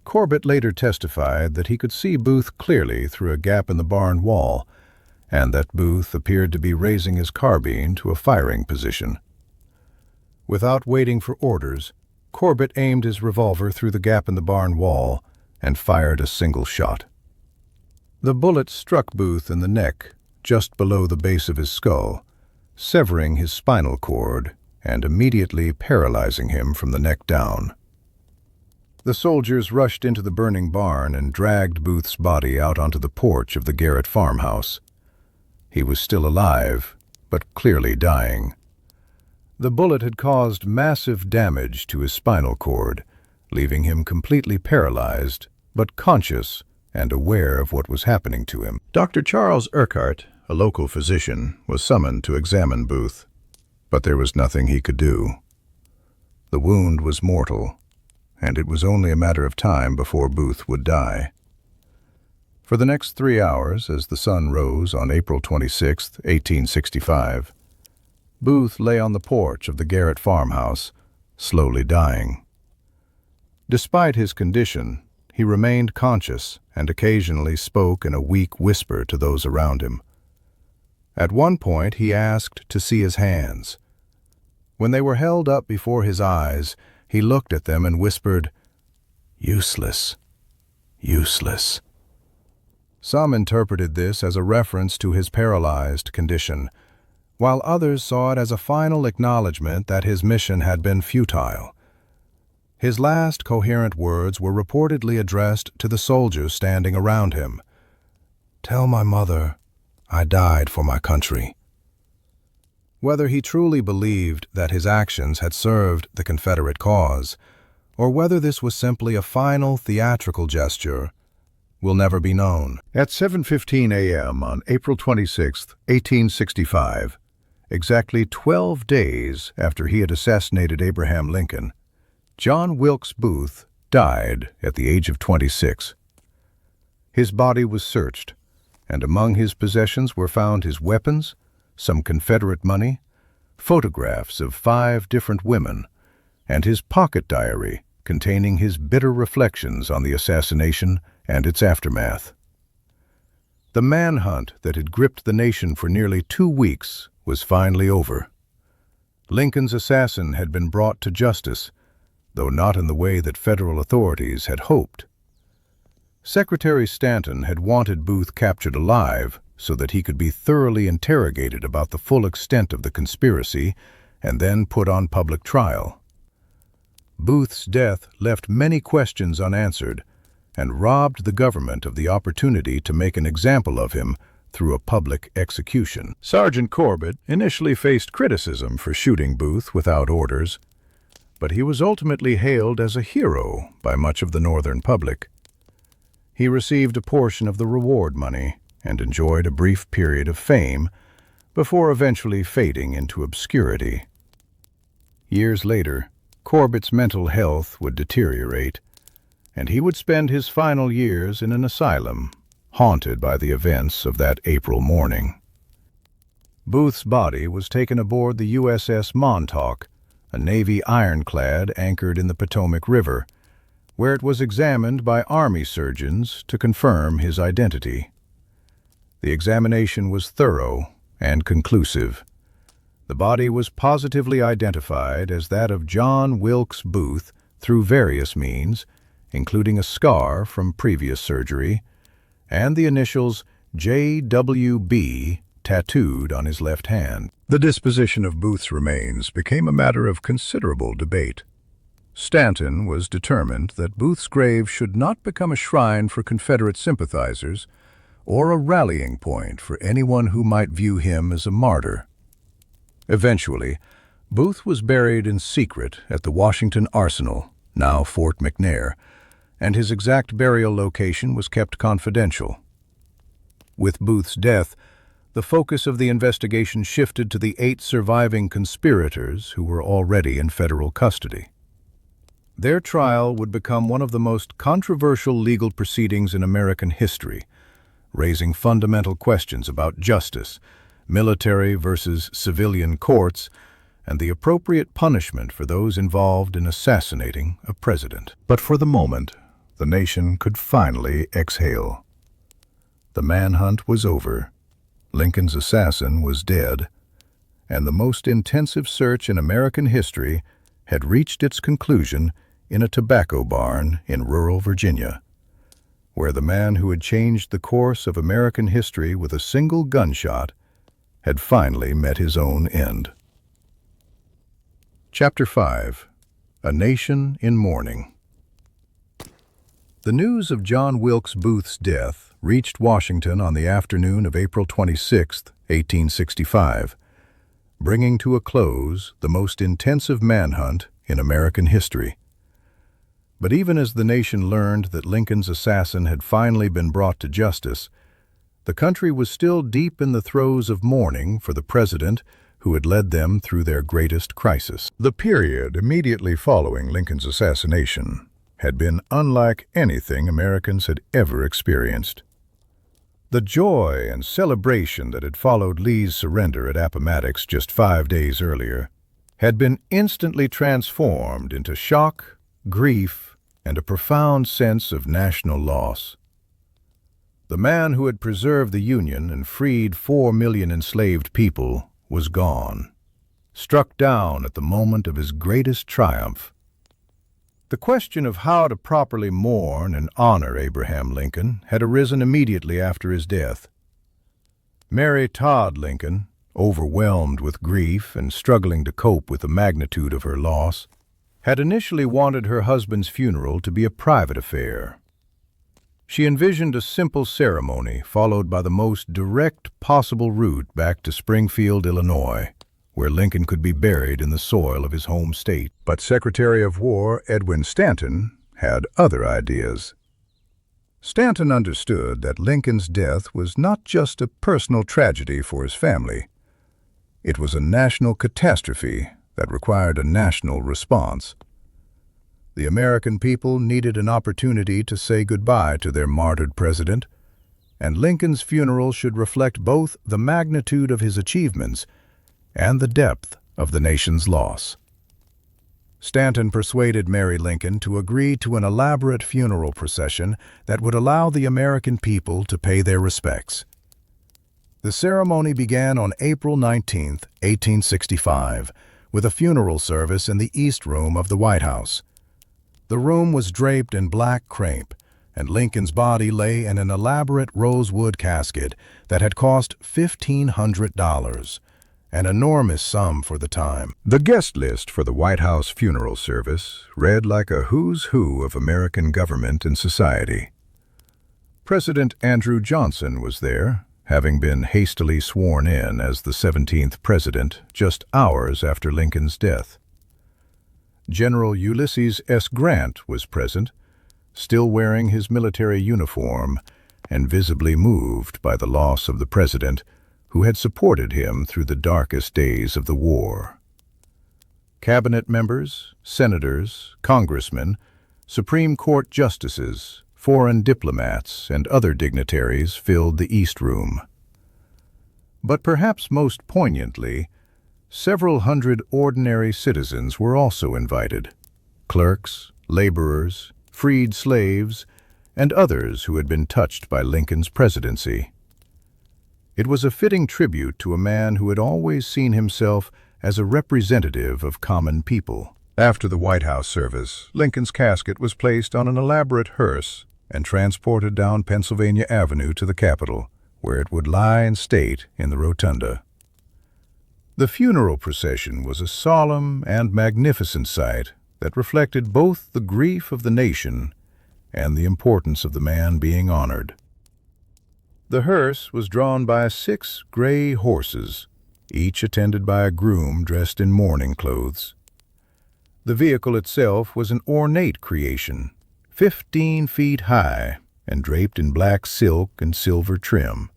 Corbett later testified that he could see Booth clearly through a gap in the barn wall, and that Booth appeared to be raising his carbine to a firing position. Without waiting for orders, Corbett aimed his revolver through the gap in the barn wall and fired a single shot. The bullet struck Booth in the neck, just below the base of his skull, severing his spinal cord and immediately paralyzing him from the neck down. The soldiers rushed into the burning barn and dragged Booth's body out onto the porch of the Garrett farmhouse. He was still alive, but clearly dying. The bullet had caused massive damage to his spinal cord, leaving him completely paralyzed, but conscious and aware of what was happening to him. Dr. Charles Urquhart, a local physician, was summoned to examine Booth, but there was nothing he could do. The wound was mortal, and it was only a matter of time before Booth would die. For the next 3 hours, as the sun rose on April 26, 1865, Booth lay on the porch of the Garrett farmhouse, slowly dying. Despite his condition, he remained conscious and occasionally spoke in a weak whisper to those around him. At one point, he asked to see his hands. When they were held up before his eyes, he looked at them and whispered, "Useless, useless." Some interpreted this as a reference to his paralyzed condition, while others saw it as a final acknowledgement that his mission had been futile. His last coherent words were reportedly addressed to the soldiers standing around him. "Tell my mother I died for my country." Whether he truly believed that his actions had served the Confederate cause, or whether this was simply a final theatrical gesture, will never be known. At 7:15 a.m. on April 26, 1865, exactly 12 days after he had assassinated Abraham Lincoln, John Wilkes Booth died at the age of 26. His body was searched, and among his possessions were found his weapons, some Confederate money, photographs of 5 different women, and his pocket diary containing his bitter reflections on the assassination and its aftermath. The manhunt that had gripped the nation for nearly 2 weeks was finally over. Lincoln's assassin had been brought to justice, though not in the way that federal authorities had hoped. Secretary Stanton had wanted Booth captured alive so that he could be thoroughly interrogated about the full extent of the conspiracy and then put on public trial. Booth's death left many questions unanswered and robbed the government of the opportunity to make an example of him through a public execution. Sergeant Corbett initially faced criticism for shooting Booth without orders, but he was ultimately hailed as a hero by much of the Northern public. He received a portion of the reward money and enjoyed a brief period of fame before eventually fading into obscurity. Years later, Corbett's mental health would deteriorate, and he would spend his final years in an asylum, haunted by the events of that April morning. Booth's body was taken aboard the USS Montauk, a Navy ironclad anchored in the Potomac River, where it was examined by Army surgeons to confirm his identity. The examination was thorough and conclusive. The body was positively identified as that of John Wilkes Booth through various means, including a scar from previous surgery, and the initials JWB tattooed on his left hand. The disposition of Booth's remains became a matter of considerable debate. Stanton was determined that Booth's grave should not become a shrine for Confederate sympathizers or a rallying point for anyone who might view him as a martyr. Eventually, Booth was buried in secret at the Washington Arsenal, now Fort McNair, and his exact burial location was kept confidential. With Booth's death, the focus of the investigation shifted to the 8 surviving conspirators who were already in federal custody. Their trial would become one of the most controversial legal proceedings in American history, raising fundamental questions about justice, military versus civilian courts, and the appropriate punishment for those involved in assassinating a president. But for the moment, the nation could finally exhale. The manhunt was over, Lincoln's assassin was dead, and the most intensive search in American history had reached its conclusion in a tobacco barn in rural Virginia, where the man who had changed the course of American history with a single gunshot had finally met his own end. Chapter 5. A Nation in Mourning. The news of John Wilkes Booth's death reached Washington on the afternoon of April 26, 1865, bringing to a close the most intensive manhunt in American history. But even as the nation learned that Lincoln's assassin had finally been brought to justice, the country was still deep in the throes of mourning for the president who had led them through their greatest crisis. The period immediately following Lincoln's assassination had been unlike anything Americans had ever experienced. The joy and celebration that had followed Lee's surrender at Appomattox just 5 days earlier had been instantly transformed into shock, grief, and a profound sense of national loss. The man who had preserved the Union and freed 4 million enslaved people was gone, struck down at the moment of his greatest triumph. The question of how to properly mourn and honor Abraham Lincoln had arisen immediately after his death. Mary Todd Lincoln, overwhelmed with grief and struggling to cope with the magnitude of her loss, had initially wanted her husband's funeral to be a private affair. She envisioned a simple ceremony followed by the most direct possible route back to Springfield, Illinois, where Lincoln could be buried in the soil of his home state. But Secretary of War Edwin Stanton had other ideas. Stanton understood that Lincoln's death was not just a personal tragedy for his family. It was a national catastrophe that required a national response. The American people needed an opportunity to say goodbye to their martyred president, and Lincoln's funeral should reflect both the magnitude of his achievements and the depth of the nation's loss. Stanton persuaded Mary Lincoln to agree to an elaborate funeral procession that would allow the American people to pay their respects. The ceremony began on April 19, 1865, with a funeral service in the East Room of the White House. The room was draped in black crepe, and Lincoln's body lay in an elaborate rosewood casket that had cost $1,500, an enormous sum for the time. The guest list for the White House funeral service read like a who's who of American government and society. President Andrew Johnson was there, having been hastily sworn in as the 17th president just hours after Lincoln's death. General Ulysses S. Grant was present, still wearing his military uniform and visibly moved by the loss of the president who had supported him through the darkest days of the war. Cabinet members, senators, congressmen, Supreme Court justices, foreign diplomats, and other dignitaries filled the East Room. But perhaps most poignantly, several hundred ordinary citizens were also invited: clerks, laborers, freed slaves, and others who had been touched by Lincoln's presidency. It was a fitting tribute to a man who had always seen himself as a representative of common people. After the White House service, Lincoln's casket was placed on an elaborate hearse and transported down Pennsylvania Avenue to the Capitol, where it would lie in state in the rotunda. The funeral procession was a solemn and magnificent sight that reflected both the grief of the nation and the importance of the man being honored. The hearse was drawn by 6 gray horses, each attended by a groom dressed in mourning clothes. The vehicle itself was an ornate creation, 15 feet high and draped in black silk and silver trim.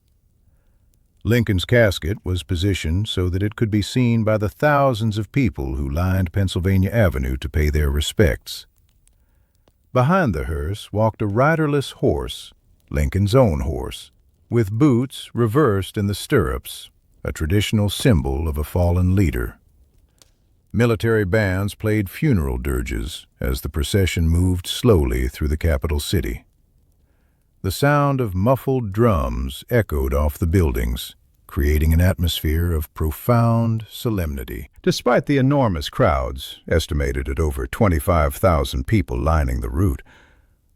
Lincoln's casket was positioned so that it could be seen by the thousands of people who lined Pennsylvania Avenue to pay their respects. Behind the hearse walked a riderless horse, Lincoln's own horse, with boots reversed in the stirrups, a traditional symbol of a fallen leader. Military bands played funeral dirges as the procession moved slowly through the capital city. The sound of muffled drums echoed off the buildings, creating an atmosphere of profound solemnity. Despite the enormous crowds, estimated at over 25,000 people lining the route,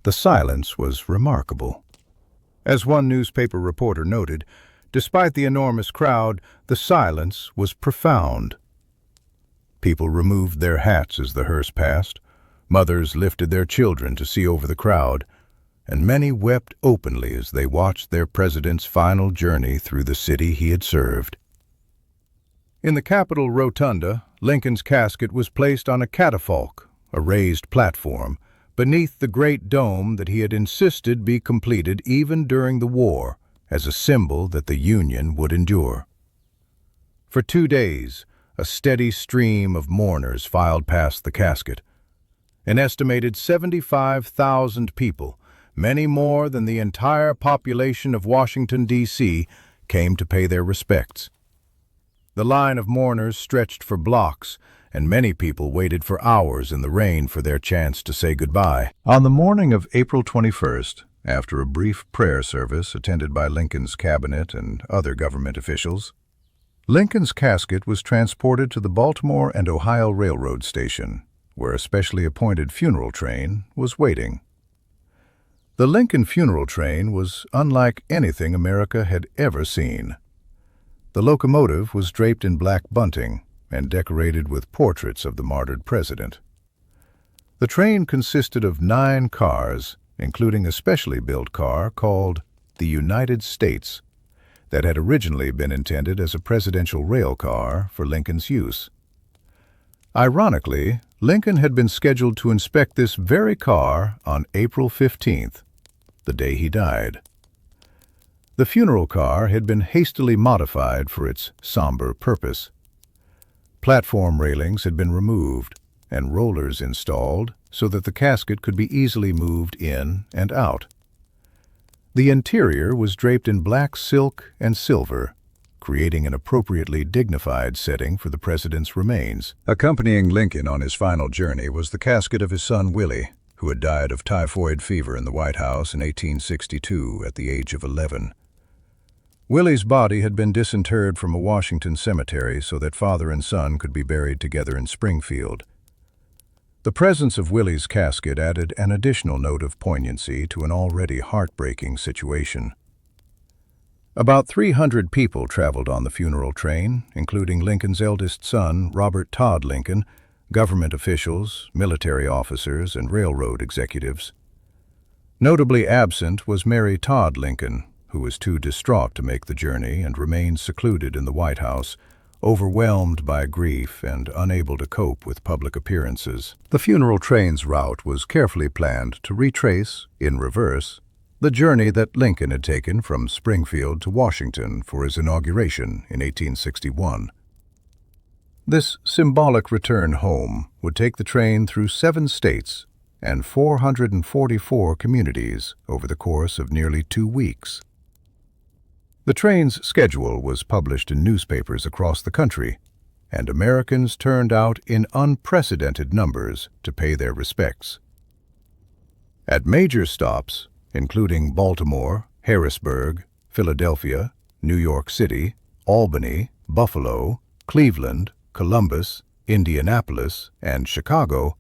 the silence was remarkable. As one newspaper reporter noted, despite the enormous crowd, the silence was profound. People removed their hats as the hearse passed, mothers lifted their children to see over the crowd, and many wept openly as they watched their president's final journey through the city he had served. In the Capitol Rotunda, Lincoln's casket was placed on a catafalque, a raised platform, beneath the great dome that he had insisted be completed even during the war, as a symbol that the Union would endure. For 2 days, a steady stream of mourners filed past the casket. An estimated 75,000 people, many more than the entire population of Washington, D.C., came to pay their respects. The line of mourners stretched for blocks, and many people waited for hours in the rain for their chance to say goodbye. On the morning of April 21st, after a brief prayer service attended by Lincoln's cabinet and other government officials, Lincoln's casket was transported to the Baltimore and Ohio Railroad Station, where a specially appointed funeral train was waiting. The Lincoln funeral train was unlike anything America had ever seen. The locomotive was draped in black bunting and decorated with portraits of the martyred president. The train consisted of 9 cars, including a specially built car called the United States, that had originally been intended as a presidential rail car for Lincoln's use. Ironically, Lincoln had been scheduled to inspect this very car on April 15th, the day he died. The funeral car had been hastily modified for its somber purpose. Platform railings had been removed and rollers installed so that the casket could be easily moved in and out. The interior was draped in black silk and silver, creating an appropriately dignified setting for the president's remains. Accompanying Lincoln on his final journey was the casket of his son Willie, who had died of typhoid fever in the White House in 1862 at the age of 11. Willie's body had been disinterred from a Washington cemetery so that father and son could be buried together in Springfield. The presence of Willie's casket added an additional note of poignancy to an already heartbreaking situation. About 300 people traveled on the funeral train, including Lincoln's eldest son, Robert Todd Lincoln, government officials, military officers, and railroad executives. Notably absent was Mary Todd Lincoln, who was too distraught to make the journey and remained secluded in the White House, overwhelmed by grief and unable to cope with public appearances. The funeral train's route was carefully planned to retrace, in reverse, the journey that Lincoln had taken from Springfield to Washington for his inauguration in 1861. This symbolic return home would take the train through 7 states and 444 communities over the course of nearly 2 weeks. The train's schedule was published in newspapers across the country, and Americans turned out in unprecedented numbers to pay their respects. At major stops, including Baltimore, Harrisburg, Philadelphia, New York City, Albany, Buffalo, Cleveland, Columbus, Indianapolis, and Chicago,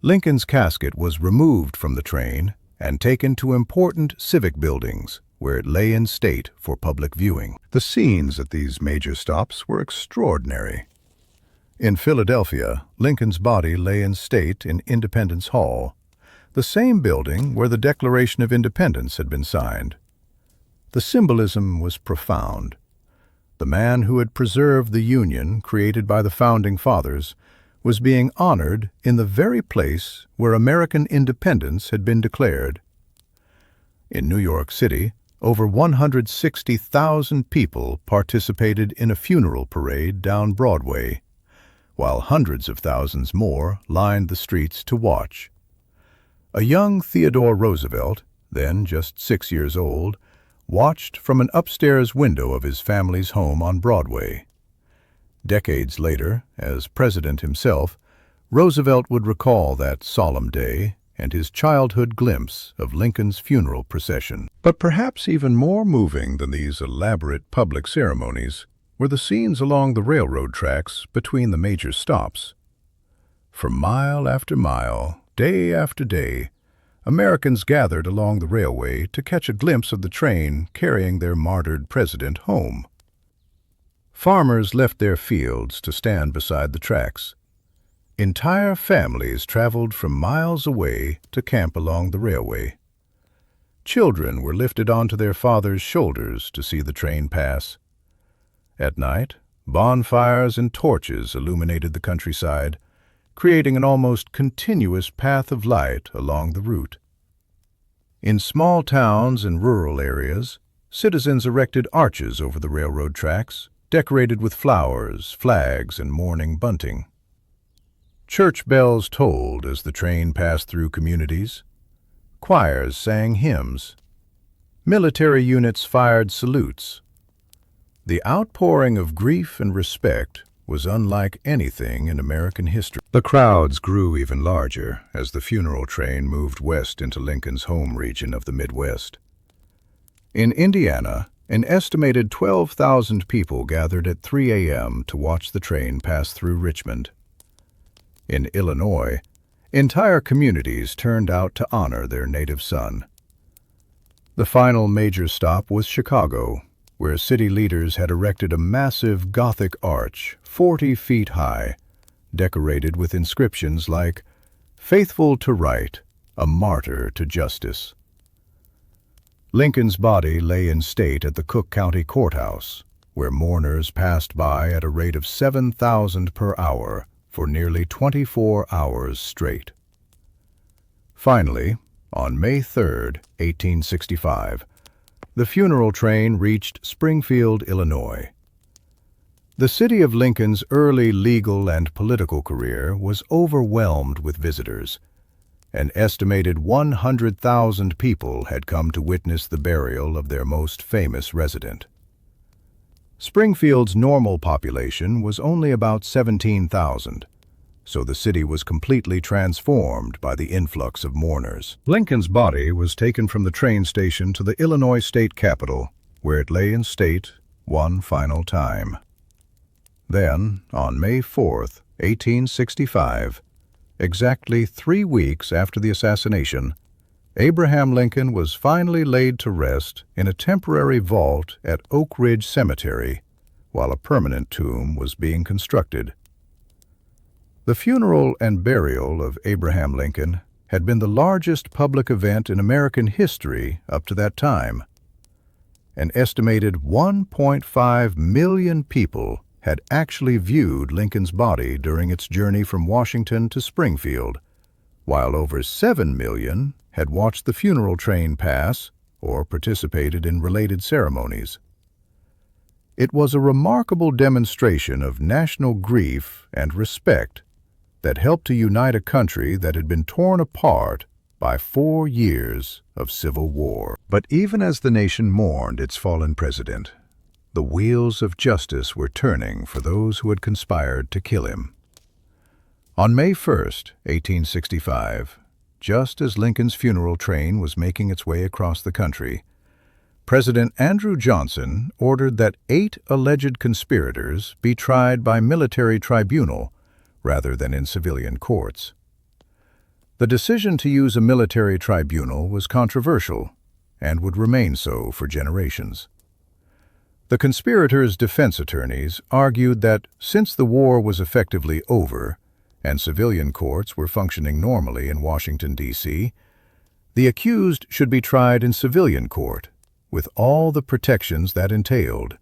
Lincoln's casket was removed from the train and taken to important civic buildings, where it lay in state for public viewing. The scenes at these major stops were extraordinary. In Philadelphia, Lincoln's body lay in state in Independence Hall, the same building where the Declaration of Independence had been signed. The symbolism was profound. The man who had preserved the Union created by the Founding Fathers was being honored in the very place where American independence had been declared. In New York City, over 160,000 people participated in a funeral parade down Broadway, while hundreds of thousands more lined the streets to watch. A young Theodore Roosevelt, then just 6 years old, watched from an upstairs window of his family's home on Broadway. Decades later, as president himself, Roosevelt would recall that solemn day and his childhood glimpse of Lincoln's funeral procession. But perhaps even more moving than these elaborate public ceremonies were the scenes along the railroad tracks between the major stops. For mile after mile, day after day, Americans gathered along the railway to catch a glimpse of the train carrying their martyred president home. Farmers left their fields to stand beside the tracks. Entire families traveled from miles away to camp along the railway. Children were lifted onto their fathers' shoulders to see the train pass. At night, bonfires and torches illuminated the countryside, creating an almost continuous path of light along the route. In small towns and rural areas, citizens erected arches over the railroad tracks, decorated with flowers, flags, and mourning bunting. Church bells tolled as the train passed through communities. Choirs sang hymns. Military units fired salutes. The outpouring of grief and respect was unlike anything in American history. The crowds grew even larger as the funeral train moved west into Lincoln's home region of the Midwest. In Indiana, an estimated 12,000 people gathered at 3 a.m. to watch the train pass through Richmond. In Illinois, entire communities turned out to honor their native son. The final major stop was Chicago, where city leaders had erected a massive Gothic arch, 40 feet high, decorated with inscriptions like, "Faithful to right, a martyr to justice." Lincoln's body lay in state at the Cook County Courthouse, where mourners passed by at a rate of 7,000 per hour for nearly 24 hours straight. Finally, on May 3, 1865, the funeral train reached Springfield, Illinois. The city of Lincoln's early legal and political career was overwhelmed with visitors. An estimated 100,000 people had come to witness the burial of their most famous resident. Springfield's normal population was only about 17,000, so the city was completely transformed by the influx of mourners. Lincoln's body was taken from the train station to the Illinois state capitol, where it lay in state one final time. Then, on May 4, 1865, exactly 3 weeks after the assassination, Abraham Lincoln was finally laid to rest in a temporary vault at Oak Ridge Cemetery, while a permanent tomb was being constructed. The funeral and burial of Abraham Lincoln had been the largest public event in American history up to that time. An estimated 1.5 million people had actually viewed Lincoln's body during its journey from Washington to Springfield, while over 7 million had watched the funeral train pass or participated in related ceremonies. It was a remarkable demonstration of national grief and respect that helped to unite a country that had been torn apart by 4 years of civil war. But even as the nation mourned its fallen president, the wheels of justice were turning for those who had conspired to kill him. On May 1, 1865, just as Lincoln's funeral train was making its way across the country, President Andrew Johnson ordered that 8 alleged conspirators be tried by military tribunal rather than in civilian courts. The decision to use a military tribunal was controversial and would remain so for generations. The conspirators' defense attorneys argued that since the war was effectively over and civilian courts were functioning normally in Washington, D.C., the accused should be tried in civilian court with all the protections that entailed,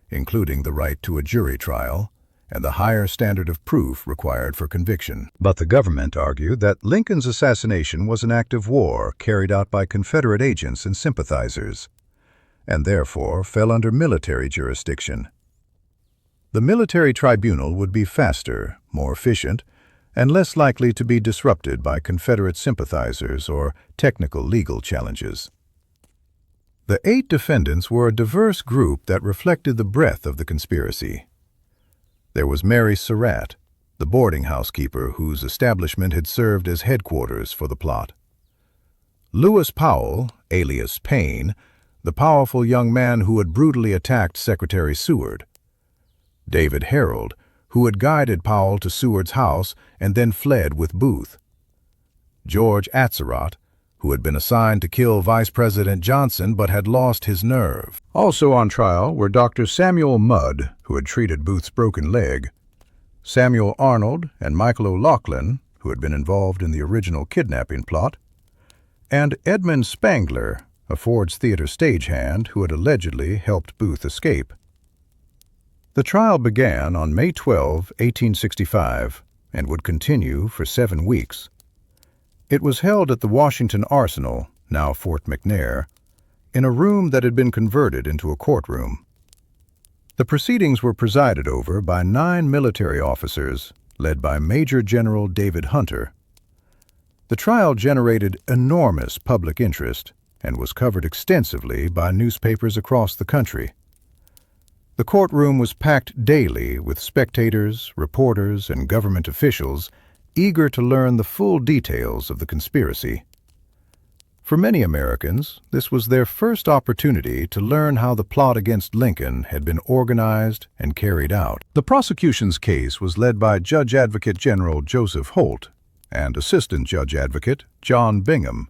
including the right to a jury trial and the higher standard of proof required for conviction. But the government argued that Lincoln's assassination was an act of war carried out by Confederate agents and sympathizers, and therefore fell under military jurisdiction. The military tribunal would be faster, more efficient, and less likely to be disrupted by Confederate sympathizers or technical legal challenges. The 8 defendants were a diverse group that reflected the breadth of the conspiracy. There was Mary Surratt, the boarding house keeper whose establishment had served as headquarters for the plot. Lewis Powell, alias Payne, the powerful young man who had brutally attacked Secretary Seward. David Harold, who had guided Powell to Seward's house and then fled with Booth. George Atzerodt, who had been assigned to kill Vice President Johnson but had lost his nerve. Also on trial were Dr. Samuel Mudd, who had treated Booth's broken leg, Samuel Arnold and Michael O'Loughlin, who had been involved in the original kidnapping plot, and Edmund Spangler, a Ford's Theater stagehand who had allegedly helped Booth escape. The trial began on May 12, 1865, and would continue for 7 weeks. It was held at the Washington Arsenal, now Fort McNair, in a room that had been converted into a courtroom. The proceedings were presided over by 9 military officers, led by Major General David Hunter. The trial generated enormous public interest and was covered extensively by newspapers across the country. The courtroom was packed daily with spectators, reporters, and government officials eager to learn the full details of the conspiracy. For many Americans, this was their first opportunity to learn how the plot against Lincoln had been organized and carried out. The prosecution's case was led by Judge Advocate General Joseph Holt and Assistant Judge Advocate John Bingham.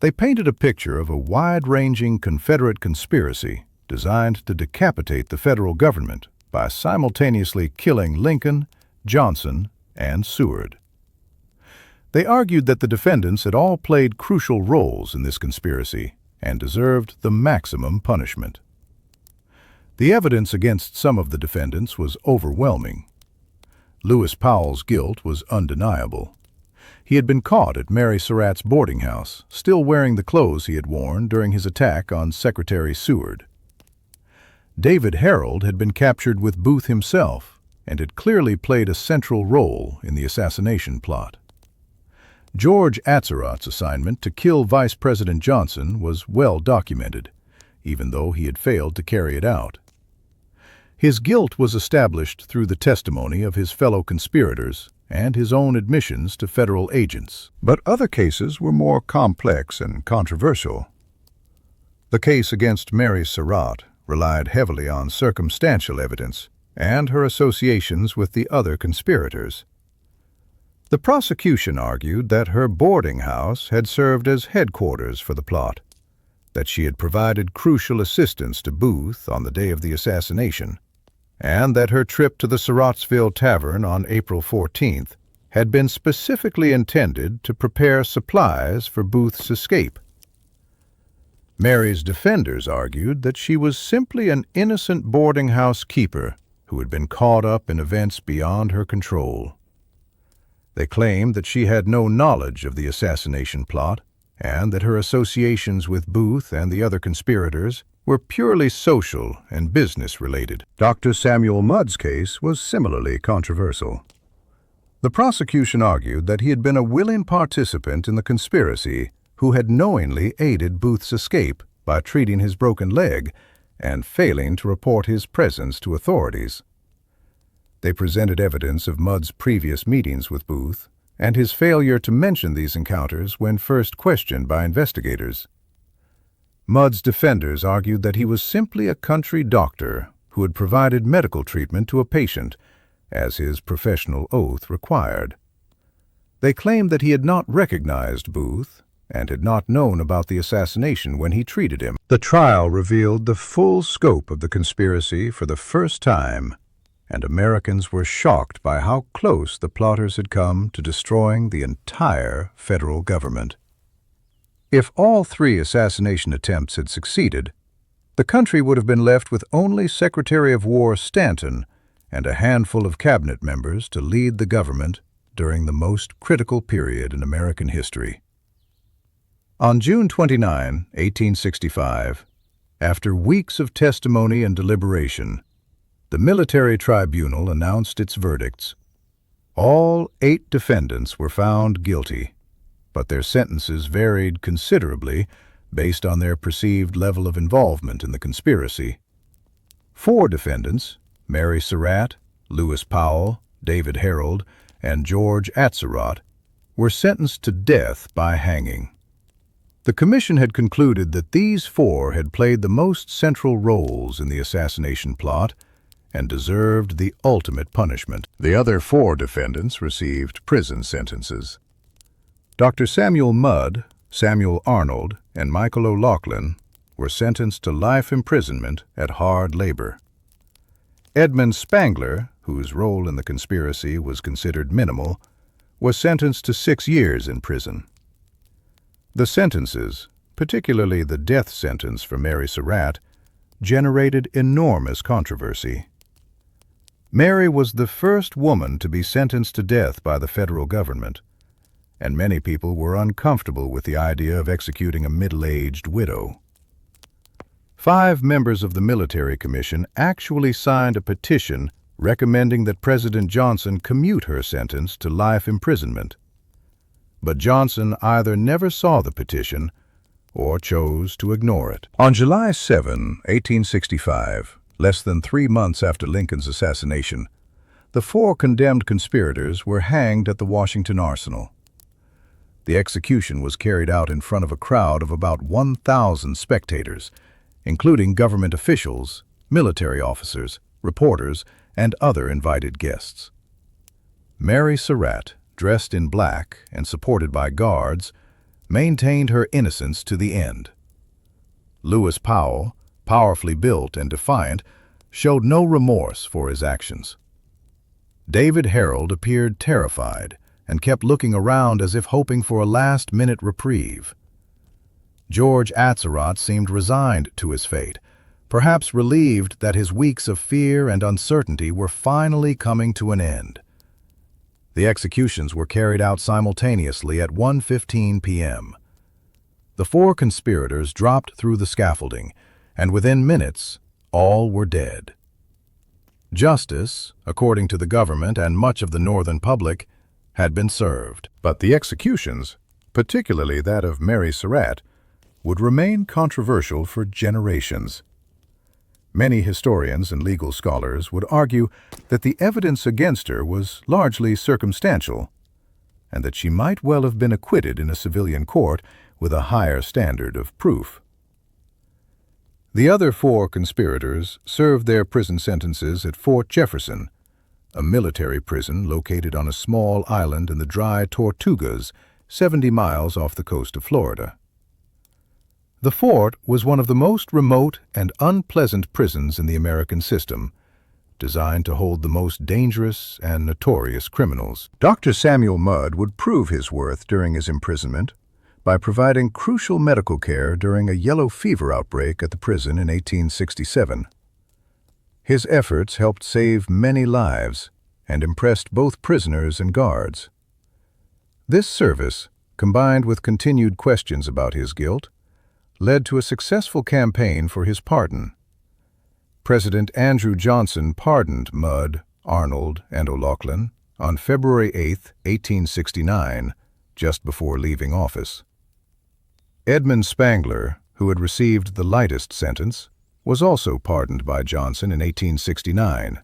They painted a picture of a wide-ranging Confederate conspiracy designed to decapitate the federal government by simultaneously killing Lincoln, Johnson, and Seward. They argued that the defendants had all played crucial roles in this conspiracy and deserved the maximum punishment. The evidence against some of the defendants was overwhelming. Lewis Powell's guilt was undeniable. He had been caught at Mary Surratt's boarding house, still wearing the clothes he had worn during his attack on Secretary Seward. David Harold had been captured with Booth himself and had clearly played a central role in the assassination plot. George Atzerodt's assignment to kill Vice President Johnson was well documented, even though he had failed to carry it out. His guilt was established through the testimony of his fellow conspirators and his own admissions to federal agents. But other cases were more complex and controversial. The case against Mary Surratt relied heavily on circumstantial evidence and her associations with the other conspirators. The prosecution argued that her boarding house had served as headquarters for the plot, that she had provided crucial assistance to Booth on the day of the assassination, and that her trip to the Surrattsville Tavern on April 14th had been specifically intended to prepare supplies for Booth's escape. Mary's defenders argued that she was simply an innocent boarding house keeper who had been caught up in events beyond her control. They claimed that she had no knowledge of the assassination plot and that her associations with Booth and the other conspirators were purely social and business-related. Dr. Samuel Mudd's case was similarly controversial. The prosecution argued that he had been a willing participant in the conspiracy who had knowingly aided Booth's escape by treating his broken leg and failing to report his presence to authorities. They presented evidence of Mudd's previous meetings with Booth and his failure to mention these encounters when first questioned by investigators. Mudd's defenders argued that he was simply a country doctor who had provided medical treatment to a patient, as his professional oath required. They claimed that he had not recognized Booth and had not known about the assassination when he treated him. The trial revealed the full scope of the conspiracy for the first time, and Americans were shocked by how close the plotters had come to destroying the entire federal government. If all 3 assassination attempts had succeeded, the country would have been left with only Secretary of War Stanton and a handful of cabinet members to lead the government during the most critical period in American history. On June 29, 1865, after weeks of testimony and deliberation, the military tribunal announced its verdicts. All 8 defendants were found guilty, but their sentences varied considerably based on their perceived level of involvement in the conspiracy. 4 defendants, Mary Surratt, Lewis Powell, David Harold, and George Atzerodt, were sentenced to death by hanging. The commission had concluded that these four had played the most central roles in the assassination plot and deserved the ultimate punishment. The other four defendants received prison sentences. Dr. Samuel Mudd, Samuel Arnold, and Michael O'Loughlin were sentenced to life imprisonment at hard labor. Edmund Spangler, whose role in the conspiracy was considered minimal, was sentenced to 6 years in prison. The sentences, particularly the death sentence for Mary Surratt, generated enormous controversy. Mary was the first woman to be sentenced to death by the federal government, and many people were uncomfortable with the idea of executing a middle-aged widow. 5 members of the military commission actually signed a petition recommending that President Johnson commute her sentence to life imprisonment. But Johnson either never saw the petition or chose to ignore it. On July 7, 1865, less than 3 months after Lincoln's assassination, the 4 condemned conspirators were hanged at the Washington Arsenal. The execution was carried out in front of a crowd of about 1,000 spectators, including government officials, military officers, reporters, and other invited guests. Mary Surratt, dressed in black and supported by guards, maintained her innocence to the end. Lewis Powell, powerfully built and defiant, showed no remorse for his actions. David Harold appeared terrified and kept looking around as if hoping for a last-minute reprieve. George Atzerodt seemed resigned to his fate, perhaps relieved that his weeks of fear and uncertainty were finally coming to an end. The executions were carried out simultaneously at 1:15 p.m. The 4 conspirators dropped through the scaffolding, and within minutes, all were dead. Justice, according to the government and much of the Northern public, had been served. But the executions, particularly that of Mary Surratt, would remain controversial for generations. Many historians and legal scholars would argue that the evidence against her was largely circumstantial, and that she might well have been acquitted in a civilian court with a higher standard of proof. The other 4 conspirators served their prison sentences at Fort Jefferson, a military prison located on a small island in the dry Tortugas, 70 miles off the coast of Florida. The fort was one of the most remote and unpleasant prisons in the American system, designed to hold the most dangerous and notorious criminals. Dr. Samuel Mudd would prove his worth during his imprisonment by providing crucial medical care during a yellow fever outbreak at the prison in 1867. His efforts helped save many lives and impressed both prisoners and guards. This service, combined with continued questions about his guilt, led to a successful campaign for his pardon. President Andrew Johnson pardoned Mudd, Arnold, and O'Loughlin on February 8, 1869, just before leaving office. Edmund Spangler, who had received the lightest sentence, was also pardoned by Johnson in 1869.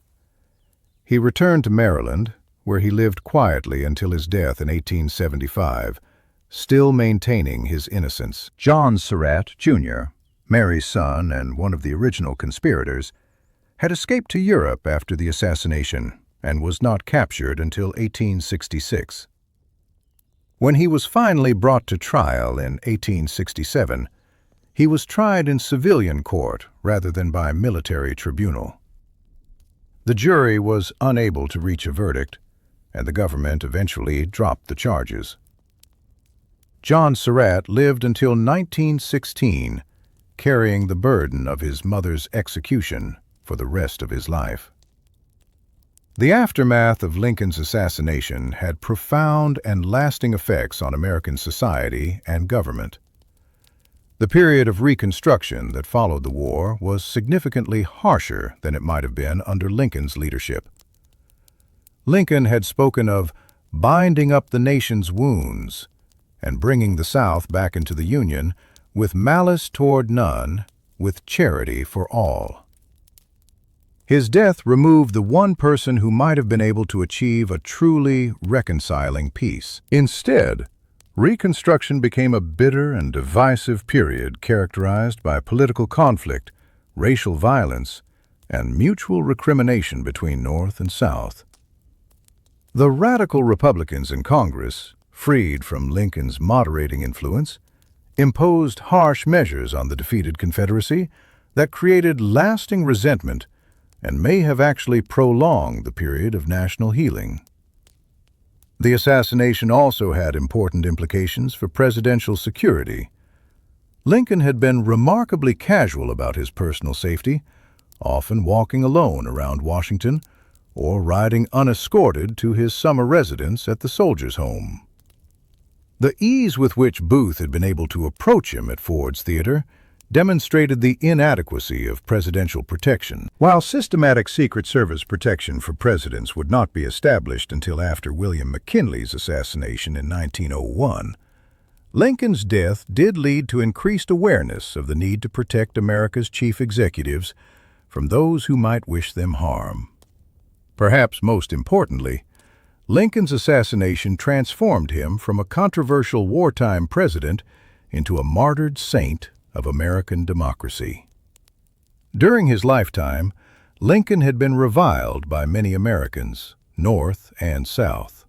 He returned to Maryland, where he lived quietly until his death in 1875, still maintaining his innocence. John Surratt, Jr., Mary's son and one of the original conspirators, had escaped to Europe after the assassination and was not captured until 1866. When he was finally brought to trial in 1867, he was tried in civilian court rather than by military tribunal. The jury was unable to reach a verdict, and the government eventually dropped the charges. John Surratt lived until 1916, carrying the burden of his mother's execution for the rest of his life. The aftermath of Lincoln's assassination had profound and lasting effects on American society and government. The period of Reconstruction that followed the war was significantly harsher than it might have been under Lincoln's leadership. Lincoln had spoken of binding up the nation's wounds and bringing the South back into the Union with malice toward none, with charity for all. His death removed the one person who might have been able to achieve a truly reconciling peace. Instead, Reconstruction became a bitter and divisive period characterized by political conflict, racial violence, and mutual recrimination between North and South. The radical Republicans in Congress, freed from Lincoln's moderating influence, imposed harsh measures on the defeated Confederacy that created lasting resentment and may have actually prolonged the period of national healing. The assassination also had important implications for presidential security. Lincoln had been remarkably casual about his personal safety, often walking alone around Washington or riding unescorted to his summer residence at the Soldiers' Home. The ease with which Booth had been able to approach him at Ford's Theater demonstrated the inadequacy of presidential protection. While systematic Secret Service protection for presidents would not be established until after William McKinley's assassination in 1901, Lincoln's death did lead to increased awareness of the need to protect America's chief executives from those who might wish them harm. Perhaps most importantly, Lincoln's assassination transformed him from a controversial wartime president into a martyred saint of American democracy. During his lifetime, Lincoln had been reviled by many Americans, North and South.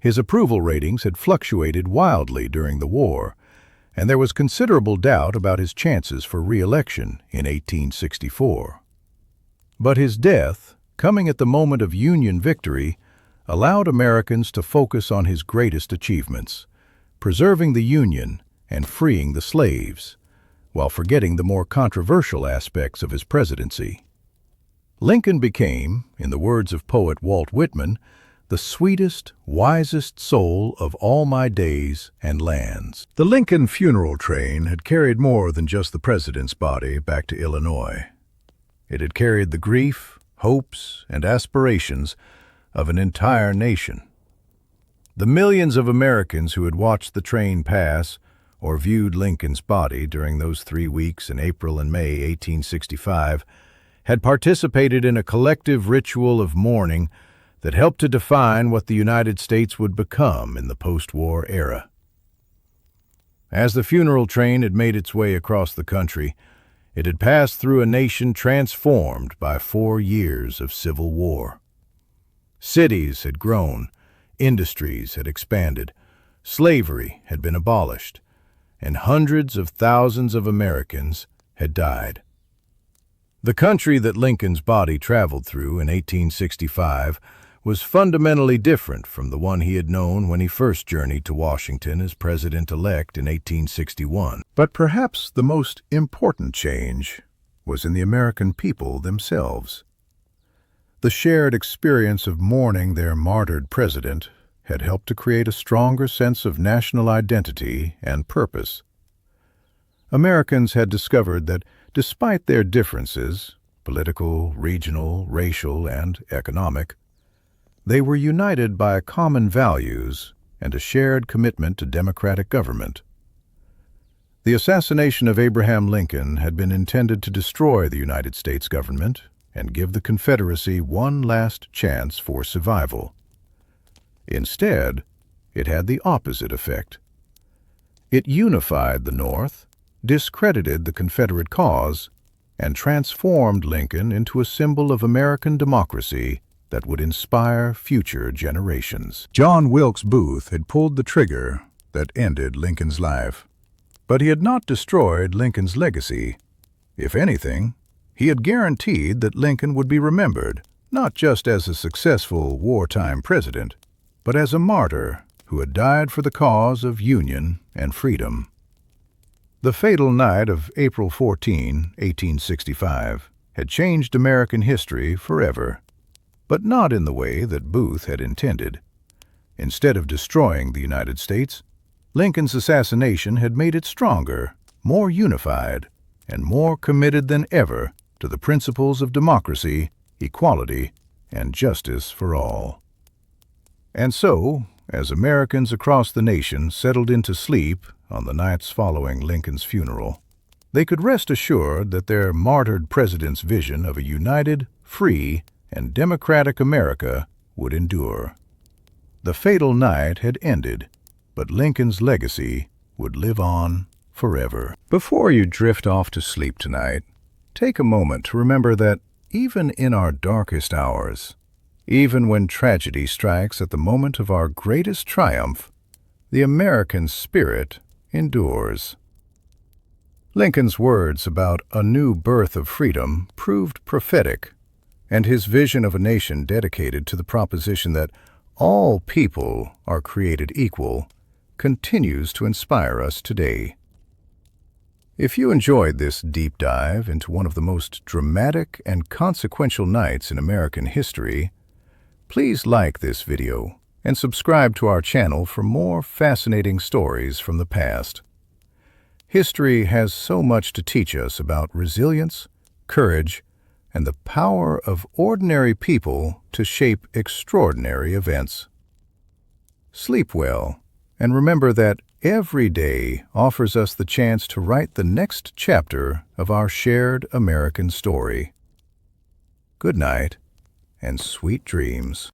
His approval ratings had fluctuated wildly during the war, and there was considerable doubt about his chances for re-election in 1864. But his death, coming at the moment of Union victory, allowed Americans to focus on his greatest achievements, preserving the Union and freeing the slaves, while forgetting the more controversial aspects of his presidency. Lincoln became, in the words of poet Walt Whitman, the sweetest, wisest soul of all my days and lands. The Lincoln funeral train had carried more than just the president's body back to Illinois. It had carried the grief, hopes, and aspirations of an entire nation. The millions of Americans who had watched the train pass or viewed Lincoln's body during those 3 weeks in April and May 1865 had participated in a collective ritual of mourning that helped to define what the United States would become in the post-war era. As the funeral train had made its way across the country, it had passed through a nation transformed by 4 years of civil war. Cities had grown, industries had expanded, slavery had been abolished, and hundreds of thousands of Americans had died. The country that Lincoln's body traveled through in 1865 was fundamentally different from the one he had known when he first journeyed to Washington as president-elect in 1861. But perhaps the most important change was in the American people themselves. The shared experience of mourning their martyred president had helped to create a stronger sense of national identity and purpose. Americans had discovered that despite their differences, political, regional, racial, and economic, they were united by common values and a shared commitment to democratic government. The assassination of Abraham Lincoln had been intended to destroy the United States government and give the Confederacy one last chance for survival. Instead, it had the opposite effect. It unified the North, discredited the Confederate cause, and transformed Lincoln into a symbol of American democracy that would inspire future generations. John Wilkes Booth had pulled the trigger that ended Lincoln's life. But he had not destroyed Lincoln's legacy. If anything, he had guaranteed that Lincoln would be remembered, not just as a successful wartime president, but as a martyr who had died for the cause of union and freedom. The fatal night of April 14, 1865, had changed American history forever, but not in the way that Booth had intended. Instead of destroying the United States, Lincoln's assassination had made it stronger, more unified, and more committed than ever to the principles of democracy, equality, and justice for all. And so, as Americans across the nation settled into sleep on the nights following Lincoln's funeral, they could rest assured that their martyred president's vision of a united, free, and democratic America would endure. The fatal night had ended, but Lincoln's legacy would live on forever. Before you drift off to sleep tonight, take a moment to remember that even in our darkest hours, even when tragedy strikes at the moment of our greatest triumph, the American spirit endures. Lincoln's words about a new birth of freedom proved prophetic, and his vision of a nation dedicated to the proposition that all people are created equal continues to inspire us today. If you enjoyed this deep dive into one of the most dramatic and consequential nights in American history, please like this video and subscribe to our channel for more fascinating stories from the past. History has so much to teach us about resilience, courage, and the power of ordinary people to shape extraordinary events. Sleep well, and remember that every day offers us the chance to write the next chapter of our shared American story. Good night, and sweet dreams.